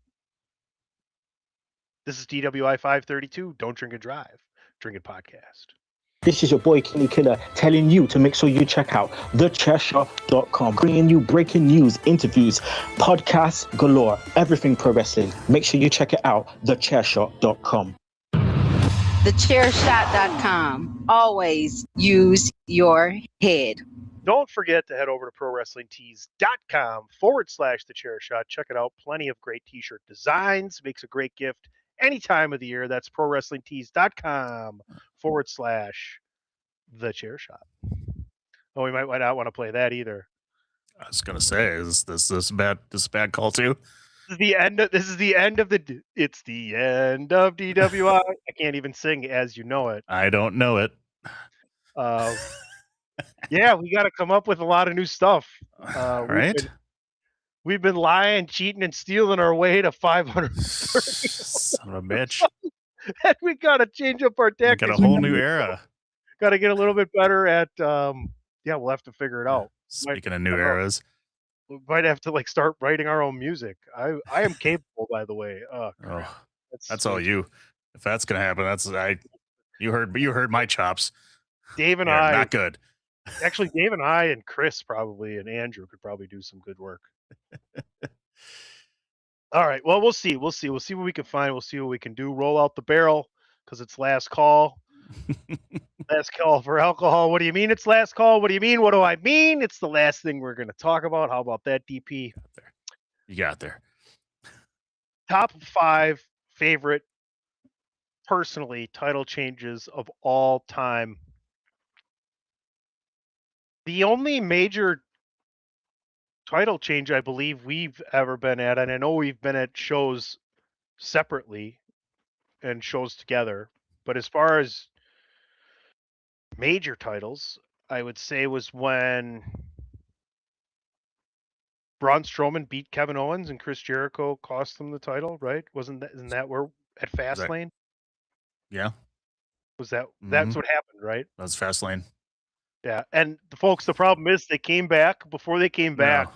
This is DWI 532. Don't Drink and Drive. Drink It Podcast. This is your boy Kenny Killer telling you to make sure you check out thechairshot.com, bringing you breaking news, interviews, podcasts galore, everything pro wrestling. Make sure you check it out, thechairshot.com. Thechairshot.com. Always use your head. Don't forget to head over to prowrestlingtees.com/thechairshot. Check it out. Plenty of great t-shirt designs. Makes a great gift any time of the year. That's prowrestlingtees.com/thechairshot. Oh, we might not want to play that either. I was gonna say, is this a bad call too? It's the end of DWI. I can't even sing as you know it. I don't know it. Yeah, we got to come up with a lot of new stuff. Right? We've been lying, cheating, and stealing our way to 500. Son of a bitch. And we got to change up our tactics. Got a whole new era. Got to get a little bit better at. We'll have to figure it out. Speaking of new eras, we might have to start writing our own music. I am capable, by the way. That's all you. If that's gonna happen, you heard my chops. Dave and I not good. Actually, Dave and I and Chris probably and Andrew could probably do some good work. All right. Well, we'll see. We'll see what we can find. We'll see what we can do. Roll out the barrel because it's last call. Last call for alcohol. What do you mean it's last call? What do you mean? What do I mean? It's the last thing we're going to talk about. How about that, DP? You got there. Top 5 favorite, personally, title changes of all time. The only major title change I believe we've ever been at, and I know we've been at shows separately and shows together, but as far as major titles, I would say was when Braun Strowman beat Kevin Owens and Chris Jericho cost them the title, right? Isn't that where at Fastlane? Yeah. Was that that's what happened, right? That was Fastlane. Yeah, and the problem is they came back. Before they came back,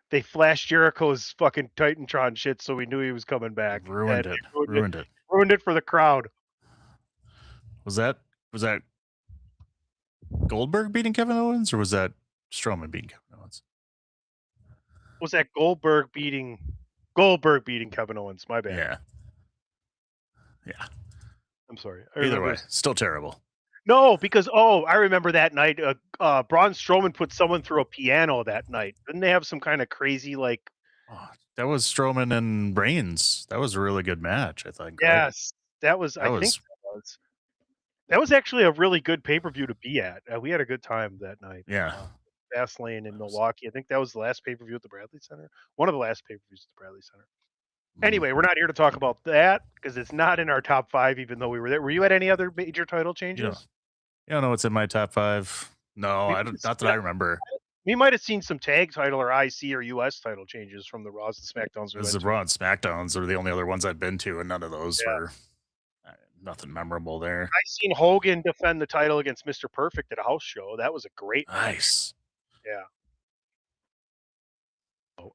they flashed Jericho's fucking Titantron shit, so we knew he was coming back. Ruined it for the crowd. Was that Goldberg beating Kevin Owens, or was that Strowman beating Kevin Owens? Was that Goldberg beating Kevin Owens? My bad. Yeah. I'm sorry. Either way, still terrible. No, because I remember that night. Braun Strowman put someone through a piano that night. Didn't they have some kind of crazy that was Strowman and Reigns. That was a really good match, I think. Yes, right? That was actually a really good pay-per-view to be at. We had a good time that night. Yeah. Fastlane in Milwaukee. I think that was the last pay-per-view at the Bradley Center. One of the last pay-per-views at the Bradley Center. Anyway, we're not here to talk about that because it's not in our top 5, even though we were there. Were you at any other major title changes? You don't know what's in my top 5? No, not that I remember. We might have seen some tag title or IC or US title changes from the Raws and SmackDowns. The Raw and SmackDowns are the only other ones I've been to, and none of those were nothing memorable there. I seen Hogan defend the title against Mr. Perfect at a house show. That was a great nice. Yeah.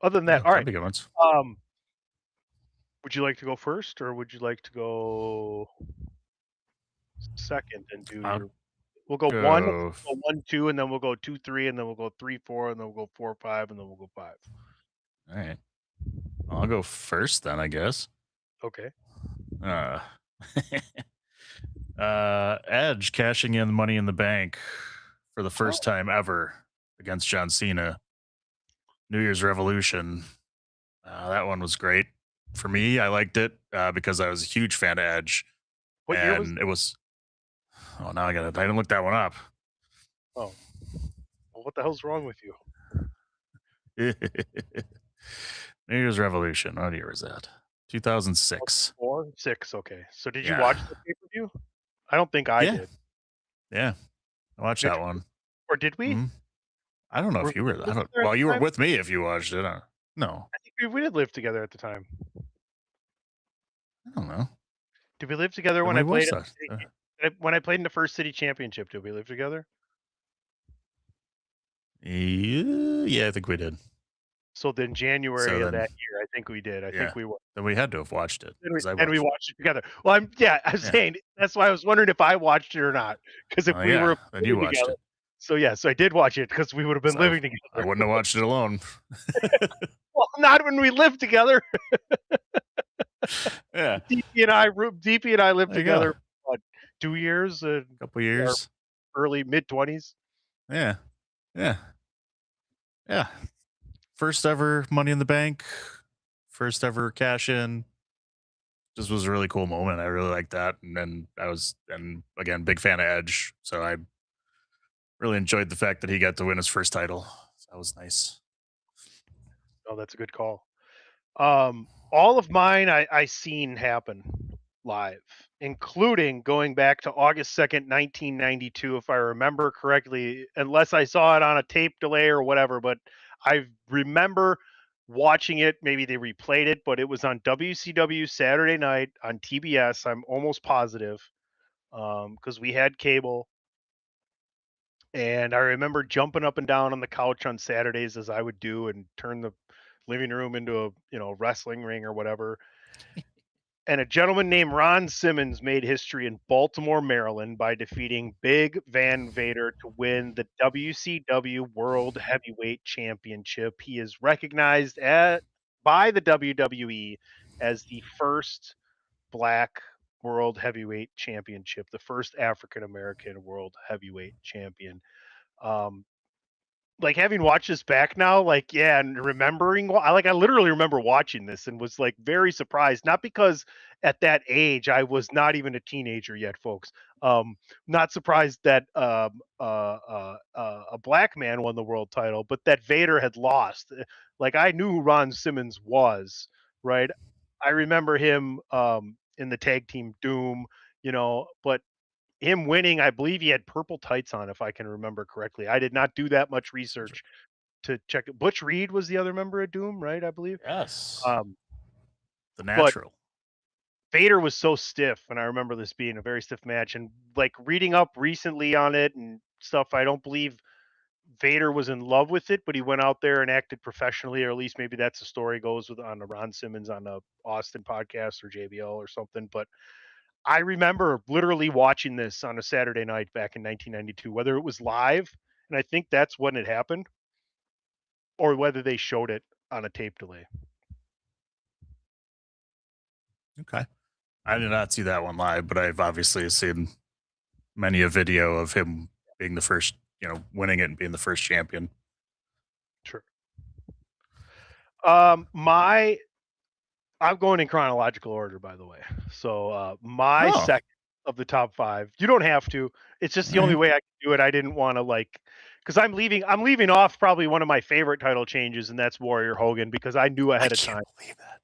Other than that, all right. Good ones. Would you like to go first, or would you like to go second and do we'll go 1, 2, and then we'll go 2, 3, and then we'll go 3, 4, and then we'll go 4, 5, and then we'll go 5. All right. I'll go first then, I guess. Okay. Uh, Edge cashing in Money in the Bank for the first time ever against John Cena. New Year's Revolution. That one was great for me. I liked it because I was a huge fan of Edge. What year was? It was. Oh, now I didn't look that one up. Oh, well, what the hell's wrong with you? New Year's Revolution. What year was that? 2006. 4, 6. Okay. So did you Yeah. watch the pay-per-view? I don't think I Yeah. did. Yeah, I watched Did that we? one. Or did we? Mhm. I don't know Were if you we were. together at the Well, you were time? with me if you watched it. No, I think we did live together at the time. I don't know. Did we live together when When I played? was that? When I played in the first city championship, did we live together? Yeah, I think we did. So then January So of then- that year, I think we did. I Yeah. think we were. Then we had to have watched it. And we, 'cause I and we watched it. watched it together. Well, I'm Yeah. saying that's why I was wondering if I watched it or not. Because if Oh, we yeah, were then you living watched together, it. so yeah, so I did watch it because we would have been So living I together. wouldn't have watched it alone. Well, not when we lived together. Yeah, DP and I lived There you go. together. What, 2 years? a couple years. Early mid-20s. Yeah, yeah, yeah. First ever Money in the Bank. First ever cash in. Just was a really cool moment. I really liked that. And then again, big fan of Edge. So I really enjoyed the fact that he got to win his first title. So that was nice. Oh, that's a good call. All of mine I seen happen live, including going back to August 2nd, 1992, if I remember correctly, unless I saw it on a tape delay or whatever, but I remember watching it. Maybe they replayed it, but it was on WCW Saturday night on TBS. I'm almost positive because we had cable. And I remember jumping up and down on the couch on Saturdays as I would do and turn the living room into a wrestling ring or whatever. And a gentleman named Ron Simmons made history in Baltimore, Maryland by defeating Big Van Vader to win the WCW World Heavyweight Championship. He is recognized by the WWE as the first Black World Heavyweight Championship, the first African American World Heavyweight Champion. Like having watched this back now, like yeah, and remembering, I literally remember watching this and was like very surprised. Not because at that age I was not even a teenager yet, folks. Not surprised that a black man won the world title, but that Vader had lost. Like I knew who Ron Simmons was, right? I remember him in the tag team Doom, but him winning, I believe he had purple tights on, if I can remember correctly. I did not do that much research to check it. Butch Reed was the other member of Doom, right? I believe. Yes. Um, The Natural. Vader was so stiff, and I remember this being a very stiff match. And like reading up recently on it and stuff, I don't believe Vader was in love with it, but he went out there and acted professionally, or at least maybe that's the story goes with on the Ron Simmons on the Austin podcast or JBL or something. But I remember literally watching this on a Saturday night back in 1992, whether it was live, and I think that's when it happened, or whether they showed it on a tape delay. Okay. I did not see that one live, but I've obviously seen many a video of him being the first, winning it and being the first champion. Sure. I'm going in chronological order, by the way. So my second of the top 5. You don't have to. It's just the only way I can do it. I didn't want to because I'm leaving off probably one of my favorite title changes, and that's Warrior Hogan, because I knew ahead of time. Believe that.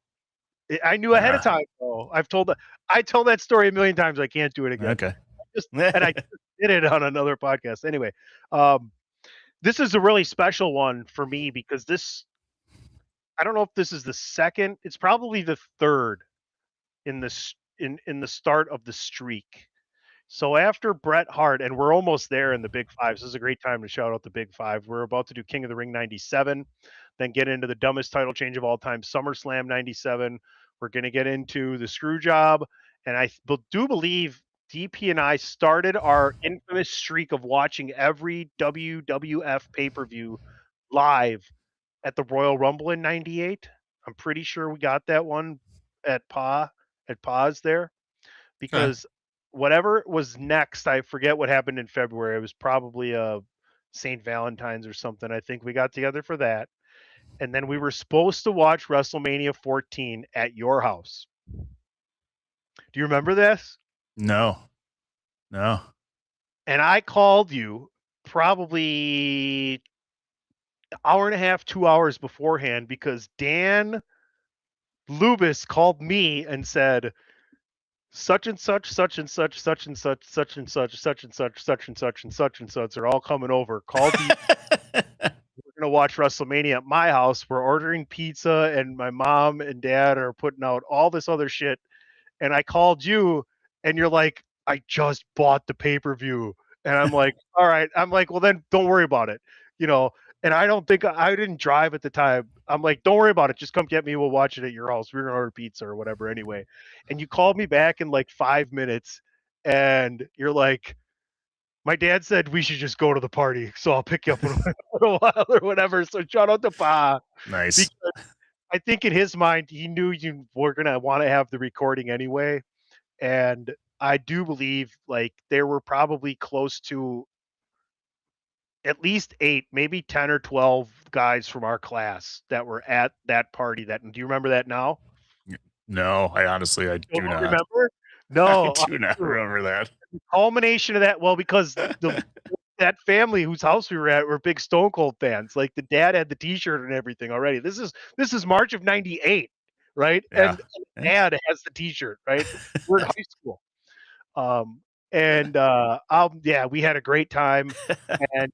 I knew ahead of time. So I told that story a million times. I can't do it again. Okay. And I just did it on another podcast. Anyway, this is a really special one for me because I don't know if this is the second. It's probably the third in the start of the streak. So after Bret Hart, and we're almost there in the Big Five. So this is a great time to shout out the Big Five. We're about to do King of the Ring 97, then get into the dumbest title change of all time, SummerSlam 97. We're going to get into the screw job. And I do believe DP and I started our infamous streak of watching every WWF pay-per-view live at the Royal Rumble in 98. I'm pretty sure we got that one at Pa's there, because whatever was next, I forget what happened in February. It was probably St. Valentine's or something. I think we got together for that. And then we were supposed to watch WrestleMania 14 at your house. Do you remember this? No. And I called you probably an hour and a half, 2 hours beforehand, because Dan Lubis called me and said, such and such, such and such, such and such, such and such, such and such, such and such, and such and such are all coming over. Call the we're gonna watch WrestleMania at my house. We're ordering pizza, and my mom and dad are putting out all this other shit. And I called you, and you're like, I just bought the pay-per-view. And I'm like, all right. I'm like, well, then don't worry about it. And I don't think I didn't drive at the time. I'm like, don't worry about it. Just come get me. We'll watch it at your house. We're gonna order pizza or whatever anyway. And you called me back in like 5 minutes, and you're like, my dad said we should just go to the party, so I'll pick you up in a little while or whatever. So shout out to Pa. Nice. Because I think in his mind, he knew you were gonna want to have the recording anyway. And I do believe like there were probably close to at least 8, maybe 10 or 12 guys from our class that were at that party. Do you remember that now? No, I honestly, I do Don't not remember. No, I do not remember that. the culmination of that. Well, because that family whose house we were at were big Stone Cold fans. Like the dad had the T-shirt and everything already. This is March of '98, right? Yeah. And dad has the T-shirt, right? We're in high school. Yeah, we had a great time, and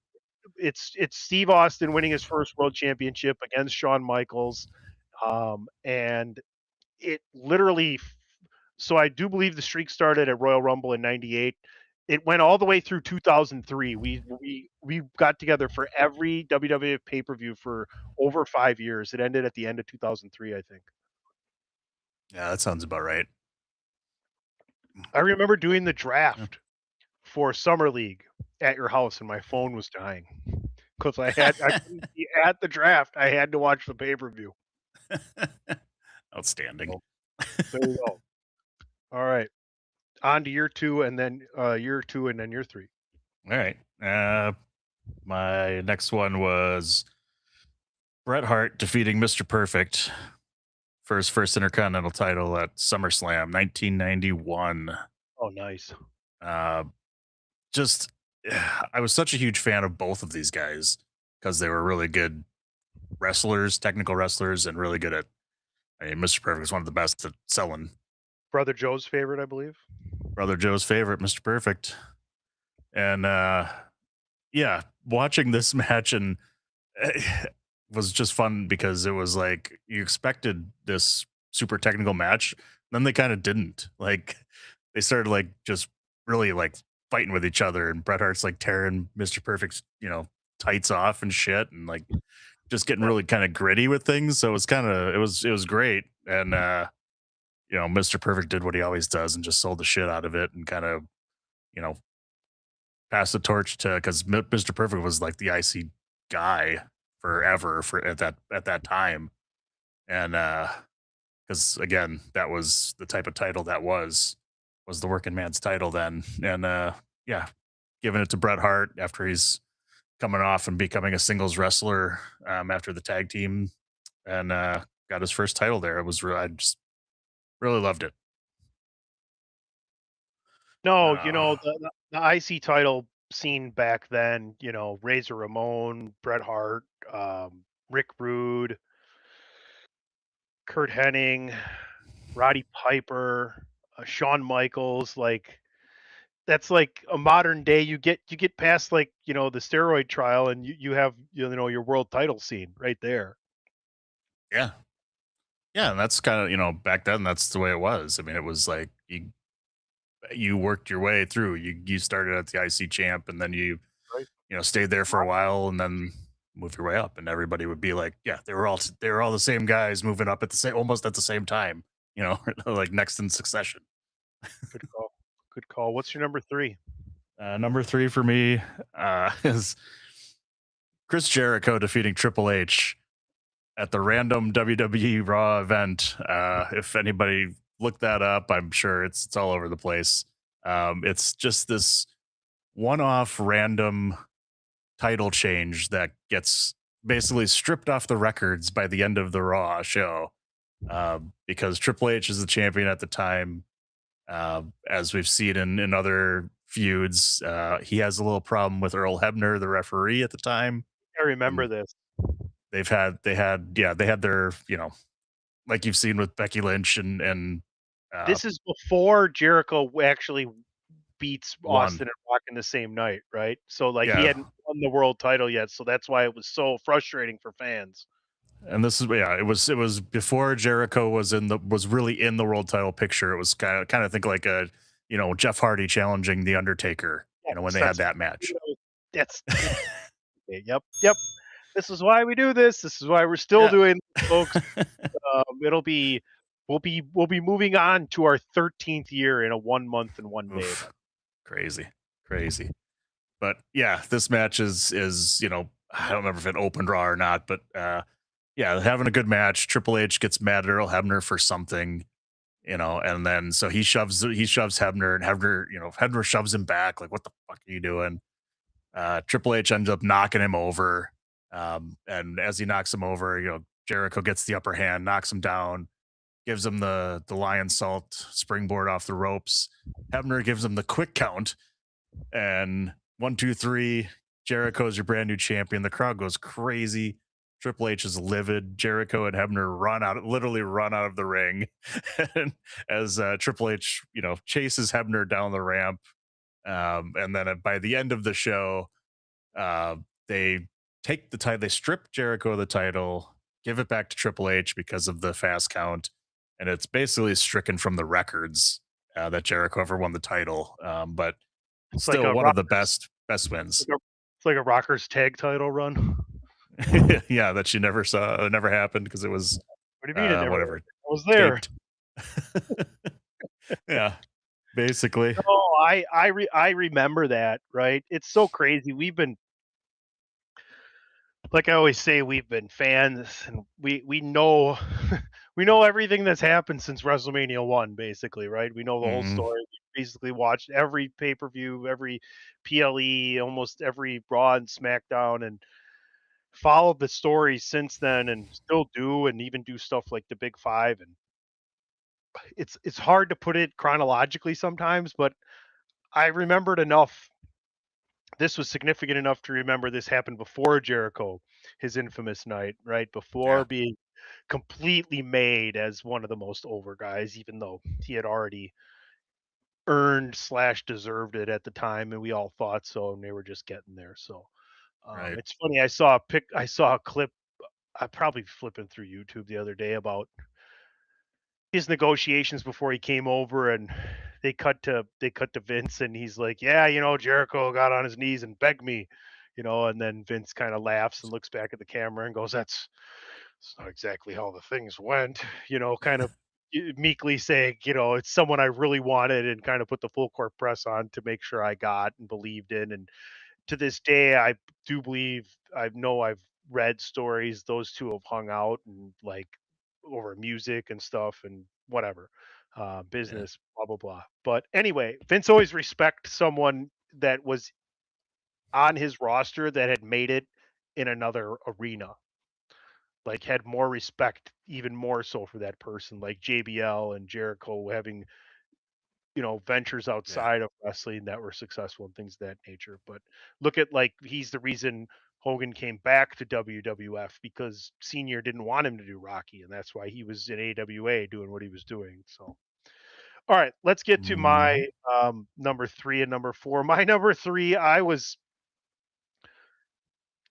it's Steve Austin winning his first world championship against Shawn Michaels, and it literally. So I do believe the streak started at Royal Rumble in '98. It went all the way through 2003. We got together for every WWF pay-per-view for over 5 years. It ended at the end of 2003, I think. Yeah, that sounds about right. I remember doing the draft for Summer League at your house, and my phone was dying because I couldn't be at the draft. I had to watch the pay-per-view. Outstanding. There you go. All right, on to year 2, and then year 2, and then year 3. All right. My next one was Bret Hart defeating Mr. Perfect for his first Intercontinental title at SummerSlam 1991. Oh, nice. Just, I was such a huge fan of both of these guys because they were really good wrestlers, technical wrestlers, and really good at. I mean, Mr. Perfect is one of the best at selling. Brother Joe's favorite, I believe. Brother Joe's favorite, Mr. Perfect. And yeah, watching this match and was just fun because it was like you expected this super technical match, then they kind of didn't. Like they started like just really like fighting with each other, and Bret Hart's like tearing Mr. Perfect's tights off and shit, and like just getting really kind of gritty with things. So it was great. And Mr. Perfect did what he always does and just sold the shit out of it and kind of passed the torch to, because Mr. Perfect was like the IC guy forever at that time. And because again, that was the type of title that was the working man's title then. And yeah, giving it to Bret Hart after he's coming off and becoming a singles wrestler after the tag team, and got his first title there. It was I just really loved it. No, the IC title scene back then, Razor Ramon, Bret Hart, Rick Rude, Kurt Hennig, Roddy Piper, Shawn Michaels, like that's like a modern day. You get past like the steroid trial, and you have your world title scene right there. Yeah, and that's kind of back then that's the way it was. I mean, it was like you worked your way through. You started at the IC champ, and then you stayed there for a while, and then moved your way up. And everybody would be like, yeah, they were all the same guys moving up almost at the same time. Like next in succession. Good call. What's your number 3? Number 3 for me is Chris Jericho defeating Triple H at the random WWE Raw event. If anybody looked that up, I'm sure it's all over the place. It's just this one-off random title change that gets basically stripped off the records by the end of the Raw show, because Triple H is the champion at the time. As we've seen in other feuds, he has a little problem with Earl Hebner, the referee at the time. I remember And this. they had their, like you've seen with Becky Lynch and This is before Jericho actually beats Won. Austin and Rock in the same night, right? So like Yeah. he hadn't won the world title yet, so that's why it was so frustrating for fans. and this is it was before Jericho was really in the world title picture. It was kind of think like a Jeff Hardy challenging the Undertaker, when they had that match. That's okay, yep. This is why we do this. This is why we're still Yeah. doing this, folks. We'll be moving on to our 13th year in a 1 month and 1 day. Oof. Crazy. But yeah, this match is I don't remember if it opened Raw or not, but having a good match. Triple H gets mad at Earl Hebner for something, and then so he shoves Hebner, and Hebner shoves him back, like, what the fuck are you doing? Triple H ends up knocking him over, and as he knocks him over, Jericho gets the upper hand, knocks him down, gives him the lion salt springboard off the ropes. Hebner gives him the quick count, and 1, 2, 3, Jericho's your brand new champion. The crowd goes crazy. Triple H is livid. Jericho and Hebner literally run out of the ring, and as Triple H, chases Hebner down the ramp, and then by the end of the show, they take the title. They strip Jericho of the title, give it back to Triple H because of the fast count, and it's basically stricken from the records that Jericho ever won the title. But It's still like a one of the Rockers- best wins. It's like a Rockers tag title run. Yeah, that you never saw. It never happened because it was What do you mean it never? whatever. I was there. taped. Yeah, basically. Oh, I remember that, right? It's so crazy. We've been, like I always say, we've been fans, and we know we know everything that's happened since WrestleMania 1, basically, right? We know the whole Mhm. story. We basically watched every pay-per-view, every PLE, almost every Raw and SmackDown, and followed the story since then, and still do, and even do stuff like the Big Five. And it's hard to put it chronologically sometimes, but I remembered enough. This was significant enough to remember this happened before Jericho, his infamous night, right? Before Yeah. being completely made as one of the most over guys, even though he had already earned / deserved it at the time, and we all thought so, and they were just getting there. So Right. it's funny. I saw a clip. I probably flipping through YouTube the other day about his negotiations before he came over, and they cut to Vince, and he's like, yeah, Jericho got on his knees and begged me, and then Vince kind of laughs and looks back at the camera and goes, that's not exactly how the things went, kind of meekly saying, it's someone I really wanted, and kind of put the full court press on to make sure I got and believed in. And to this day, I do believe, I've read stories, those two have hung out and like over music and stuff and whatever, business, blah blah blah. But anyway, Vince always respect someone that was on his roster that had made it in another arena, like had more respect, even more so for that person, like JBL and Jericho having ventures outside of wrestling that were successful and things of that nature. But look at, like, he's the reason Hogan came back to WWF, because Senior didn't want him to do Rocky, and that's why he was in AWA doing what he was doing. So all right, let's get to my number 3 and number 4. My number 3, I was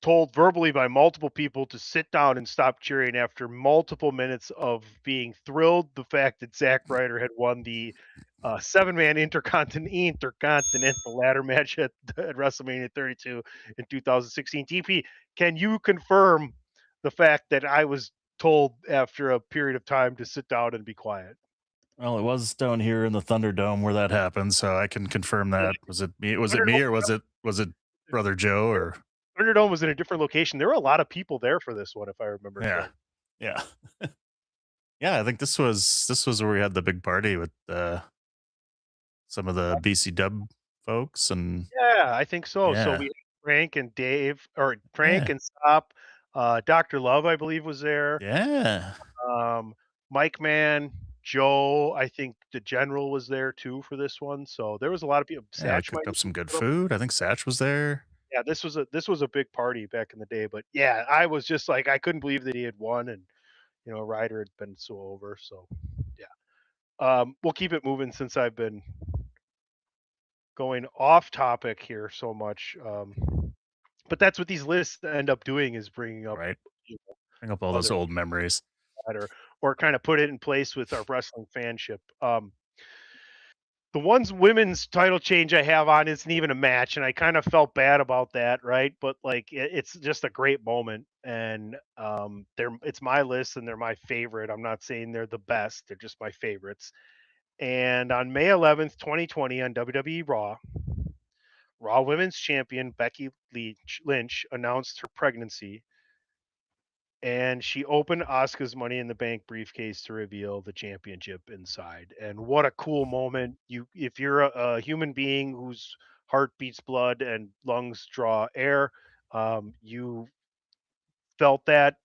told verbally by multiple people to sit down and stop cheering after multiple minutes of being thrilled the fact that Zack Ryder had won the 7-man intercontinental ladder match at WrestleMania 32 in 2016. DP, can you confirm the fact that I was told after a period of time to sit down and be quiet? Well, it was down here in the Thunderdome where that happened, so I can confirm that. Was it me? Was it me, or was it Brother Joe? Or Thunderdome was in a different location. There were a lot of people there for this one, if I remember yeah, correctly. Yeah. Yeah, I think this was where we had the big party with some of the BC Dub folks and Yeah, I think so. So yeah. we had Frank and Dave, or Frank Yeah. and Stop. Dr. Love, I believe, was there. Yeah. Um, Mike Mann, Joe. I think the General was there too for this one. So there was a lot of people. Yeah, we Satch cooked might up have some good showed up. food. I think Satch was there. Yeah, this was a big party back in the day. But yeah, I was just like I couldn't believe that he had won, and Ryder had been so over. So yeah, we'll keep it moving since I've been going off topic here so much. But that's what these lists end up doing is bringing up Right. you know, Bring up all those other old memories. or kind of put it in place with our wrestling fanship. The one's women's title change I have on isn't even a match, and I kind of felt bad about that, right? But like, it's just a great moment, and it's my list, and they're my favorite. I'm not saying they're the best; they're just my favorites. And on May 11th, 2020, on WWE Raw Women's Champion Becky Lynch announced her pregnancy, and she opened Asuka's Money in the Bank briefcase to reveal the championship inside. And what a cool moment! If you're a human being whose heart beats blood and lungs draw air, you felt that.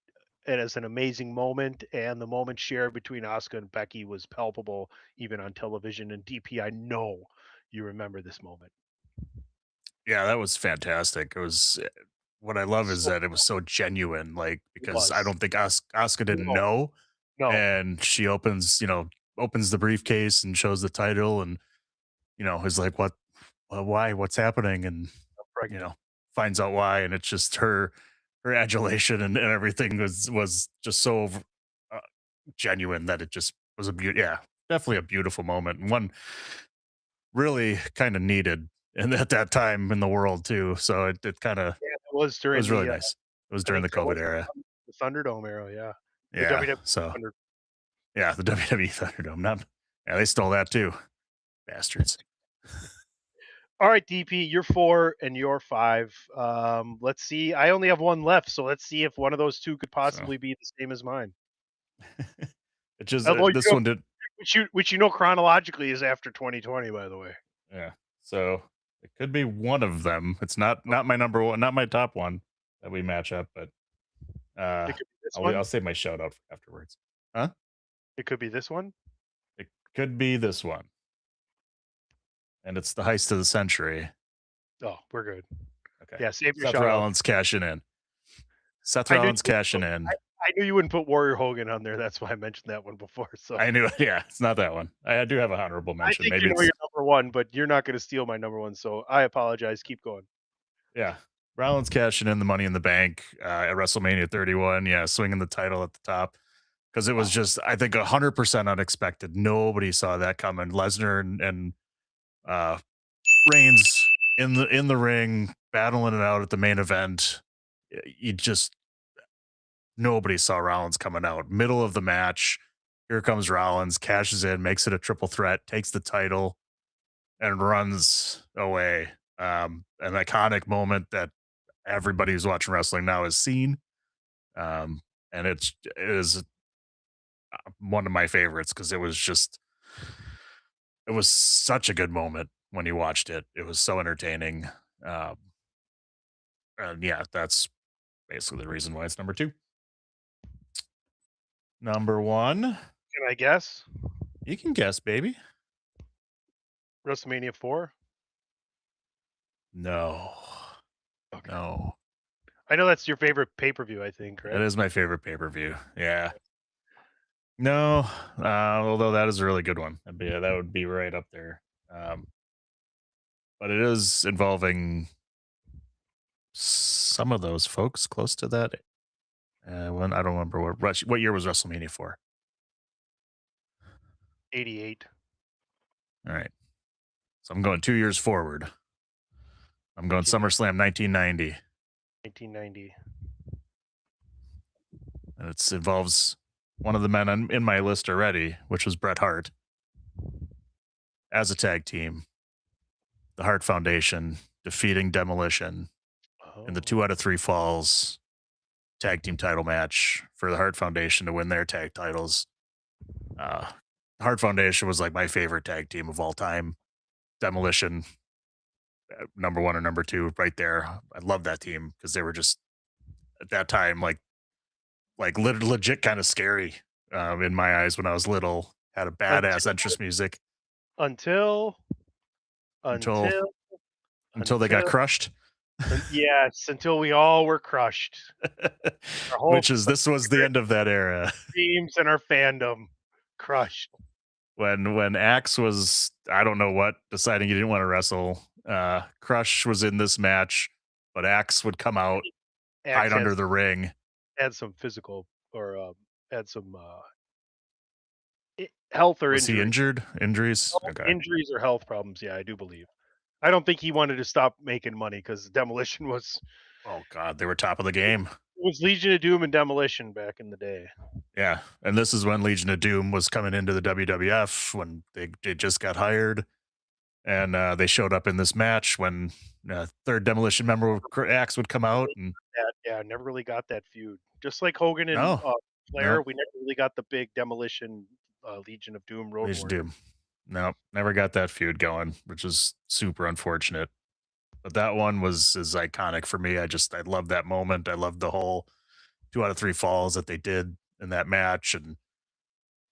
It is an amazing moment, and the moment shared between Asuka and Becky was palpable, even on television. And DP, I know you remember this moment. Yeah, that was fantastic. It was what I love is So that it was so genuine, like it because I was don't think Asuka didn't no, know, no, and she opens the briefcase and shows the title, and is like, what, why, what's happening, and I'm you pregnant. know finds out why, and it's just her adulation and everything was just so uh, genuine that it just was yeah, definitely a beautiful moment and one really kind of needed and at that time in the world too. So it kind of Yeah, it was it during was really the nice. It was I during think the so COVID was era. the Thunderdome era, yeah. The Yeah. WWE So Thunder. yeah, the WWE Thunderdome. Not yeah, they stole that too. Bastards. All right, DP, you're 4 and you're 5. Let's see. I only have one left, so let's see if one of those two could So possibly be the same as mine. it just Although this one did which chronologically is after 2020, by the way. yeah. So it could be one of them. It's not my number one, not my top one that we match up, but It could be this I'll one. save my shout out for afterwards. Huh? It could be this one. It could be this one. And it's the heist of the century. Oh, we're good. Okay. Yeah, save your Seth shout out. Rollins cashing in. Seth I knew Rollins cashing in. I knew you wouldn't put Warrior Hogan on there. That's why I mentioned that one before. So I knew it. Yeah, it's not that one. I do have a honorable I mention. think Maybe you know it's your number one, but you're not going to steal my number one. So I apologize. Keep going. yeah. Rollins cashing in the Money in the Bank at WrestleMania 31. Yeah, swinging the title at the top because it was just I think 100% unexpected. Nobody saw that coming. Lesnar and uh, Reigns in the ring battling it out at the main event. You just nobody saw Rollins coming out. Middle of the match, here comes Rollins, cashes in, makes it a triple threat, takes the title, and runs away. An iconic moment that everybody who's watching wrestling now has seen. And it is one of my favorites because it was such a good moment when you watched it. It was so entertaining. Um, and yeah, that's basically the reason why it's number 2. Number 1, Can I guess? you can guess, baby. WrestleMania 4. No. Okay. No. I know that's your favorite pay-per-view, I think, right? That is my favorite pay-per-view. Yeah. No, although that is a really good one. That would be right up there. But it is involving some of those folks close to that. When I don't remember what year was WrestleMania 4. 88. All right. So I'm going 2 years forward. I'm going SummerSlam 1990. 1990. And it involves one of the men in my list already, which was Bret Hart, as a tag team. The Hart Foundation defeating Demolition in the 2 out of 3 falls tag team title match for the Hart Foundation to win their tag titles. Hart Foundation was like my favorite tag team of all time. Demolition, number 1 or number 2, right there. I love that team because they were just at that time like legit kind of scary in my eyes when I was little. Had a badass entrance music until they got crushed. Yes, until we all were crushed. This was the end of that era. Teams and our fandom crushed. When Axe was, I don't know what, deciding he didn't want to wrestle. Crush was in this match, but Axe would come out, hide under the ring. Had some physical or had some health or was he injured? Injuries? Okay. Injuries or health problems, yeah, I do believe. I don't think he wanted to stop making money because Demolition was... Oh, God, they were top of the game. It was Legion of Doom and Demolition back in the day. Yeah, and this is when Legion of Doom was coming into the WWF, when they just got hired, and they showed up in this match when third Demolition member of Axe would come out. And yeah, never really got that feud. Just like Hogan and Flair, we never really got the big Demolition Legion of Doom Road Legion of Doom. No, never got that feud going, which is super unfortunate. But that one is iconic for me. I love that moment. I love the whole 2 out of 3 falls that they did in that match, and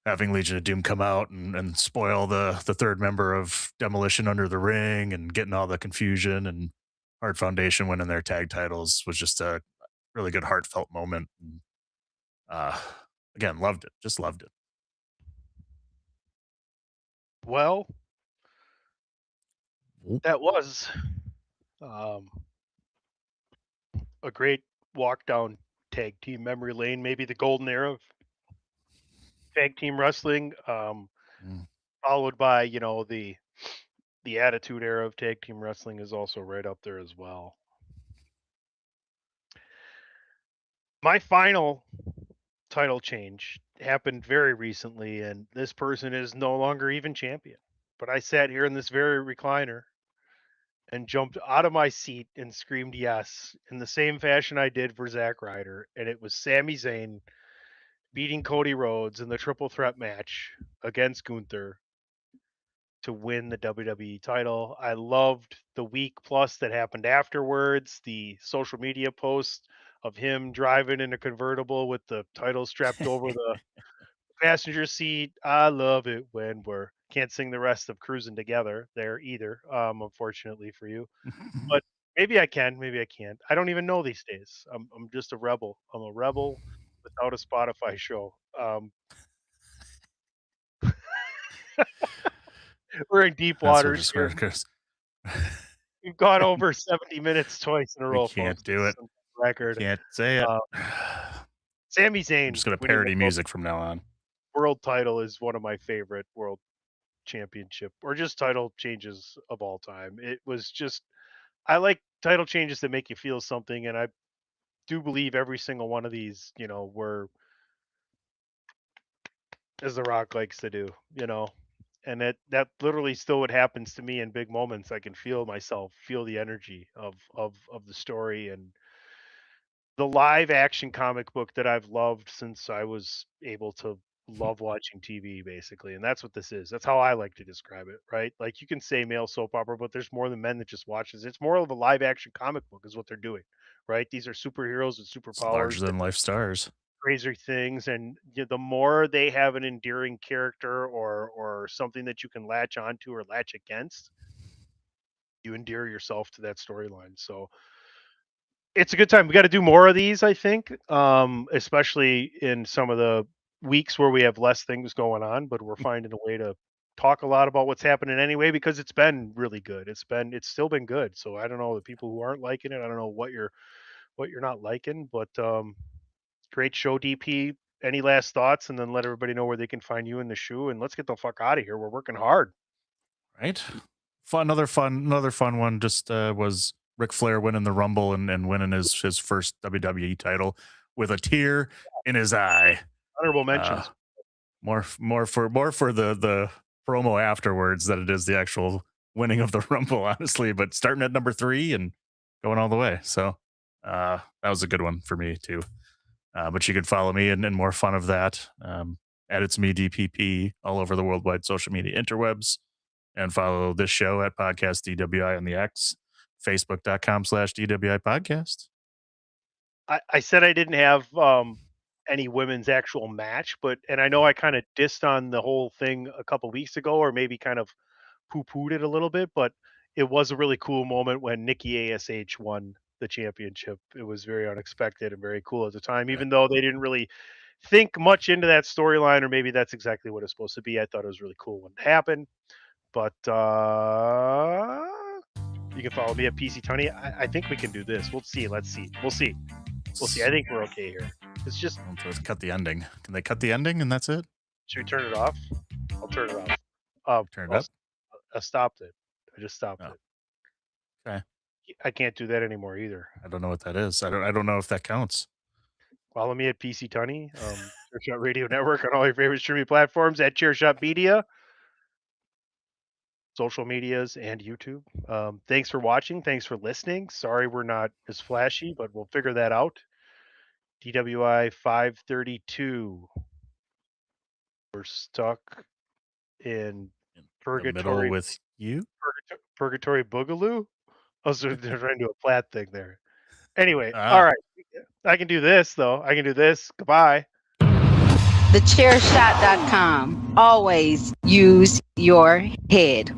having Legion of Doom come out and spoil the third member of Demolition under the ring and getting all the confusion, and Hart Foundation winning their tag titles was just a really good heartfelt moment. And, again, loved it. Just loved it. Well, that was a great walk down tag team memory lane, maybe the golden era of tag team wrestling, followed by, the Attitude Era of tag team wrestling is also right up there as well. My final title change happened very recently, and this person is no longer even champion. But I sat here in this very recliner and jumped out of my seat and screamed yes in the same fashion I did for Zack Ryder, and it was Sami Zayn beating Cody Rhodes in the triple threat match against Gunther to win the WWE title. I loved the week plus that happened afterwards, the social media posts of him driving in a convertible with the title strapped over the passenger seat. I love it when can't sing the rest of Cruising Together there either, unfortunately for you. But maybe I can, maybe I can't. I don't even know these days. I'm just a rebel. I'm a rebel without a Spotify show. We're in deep waters here. We've gone over 70 minutes twice in a row. We can't do it. Record. Can't say it. Sami Zayn. I'm just going to parody music from now on. World title is one of my favorite world championship or just title changes of all time. It was just, I like title changes that make you feel something, and I do believe every single one of these, were, as The Rock likes to do, and that literally still what happens to me in big moments. I can feel myself, feel the energy of the story, and the live action comic book that I've loved since I was able to love watching TV, basically. And that's what this is. That's how I like to describe it, right? Like, you can say male soap opera, but there's more than men that just watch this. It's more of a live action comic book is what they're doing, right? These are superheroes with superpowers, larger than life stars, crazy things. And the more they have an endearing character or something that you can latch onto or latch against, you endear yourself to that storyline. So it's a good time. We got to do more of these, I think, especially in some of the weeks where we have less things going on, but we're finding a way to talk a lot about what's happening anyway, because it's been really good. It's still been good. So I don't know the people who aren't liking it. I don't know what you're not liking, but great show, DP. Any last thoughts? And then let everybody know where they can find you in the shoe, and let's get the fuck out of here. We're working hard. Right. Another fun one just was Ric Flair winning the Rumble and winning his first WWE title with a tear in his eye. Honorable mentions. More for the promo afterwards than it is the actual winning of the Rumble, honestly. But starting at number 3 and going all the way. So that was a good one for me too. But you can follow me and more fun of that. At It's Me DPP all over the worldwide social media interwebs. And follow this show at Podcast DWI on the X, Facebook.com/DWI Podcast. I said I didn't have any women's actual match, and I know I kind of dissed on the whole thing a couple weeks ago, or maybe kind of poo-pooed it a little bit, but it was a really cool moment when Nikki ASH won the championship. It was very unexpected and very cool at the time, even though they didn't really think much into that storyline, or maybe that's exactly what it's supposed to be. I thought it was really cool when it happened. But you can follow me at PC Tunney. I think we can do this. We'll see. Let's see. We'll see. I think we're okay here. It's just cut the ending. Can they cut the ending and that's it? Should we turn it off? I'll turn it off. Turn it up. I stopped it. I just stopped it. Okay. I can't do that anymore either. I don't know what that is. I don't know if that counts. Follow me at PC Tunney, Chairshot Radio Network on all your favorite streaming platforms, at Chairshot Media, social medias, and YouTube. Thanks for watching. Thanks for listening. Sorry we're not as flashy, but we'll figure that out. DWI 532. We're stuck in Purgatory with you. Purgatory Boogaloo. I was trying to do a flat thing there. Anyway, all right. I can do this though. I can do this. Goodbye. TheChairShot.com. Always use your head.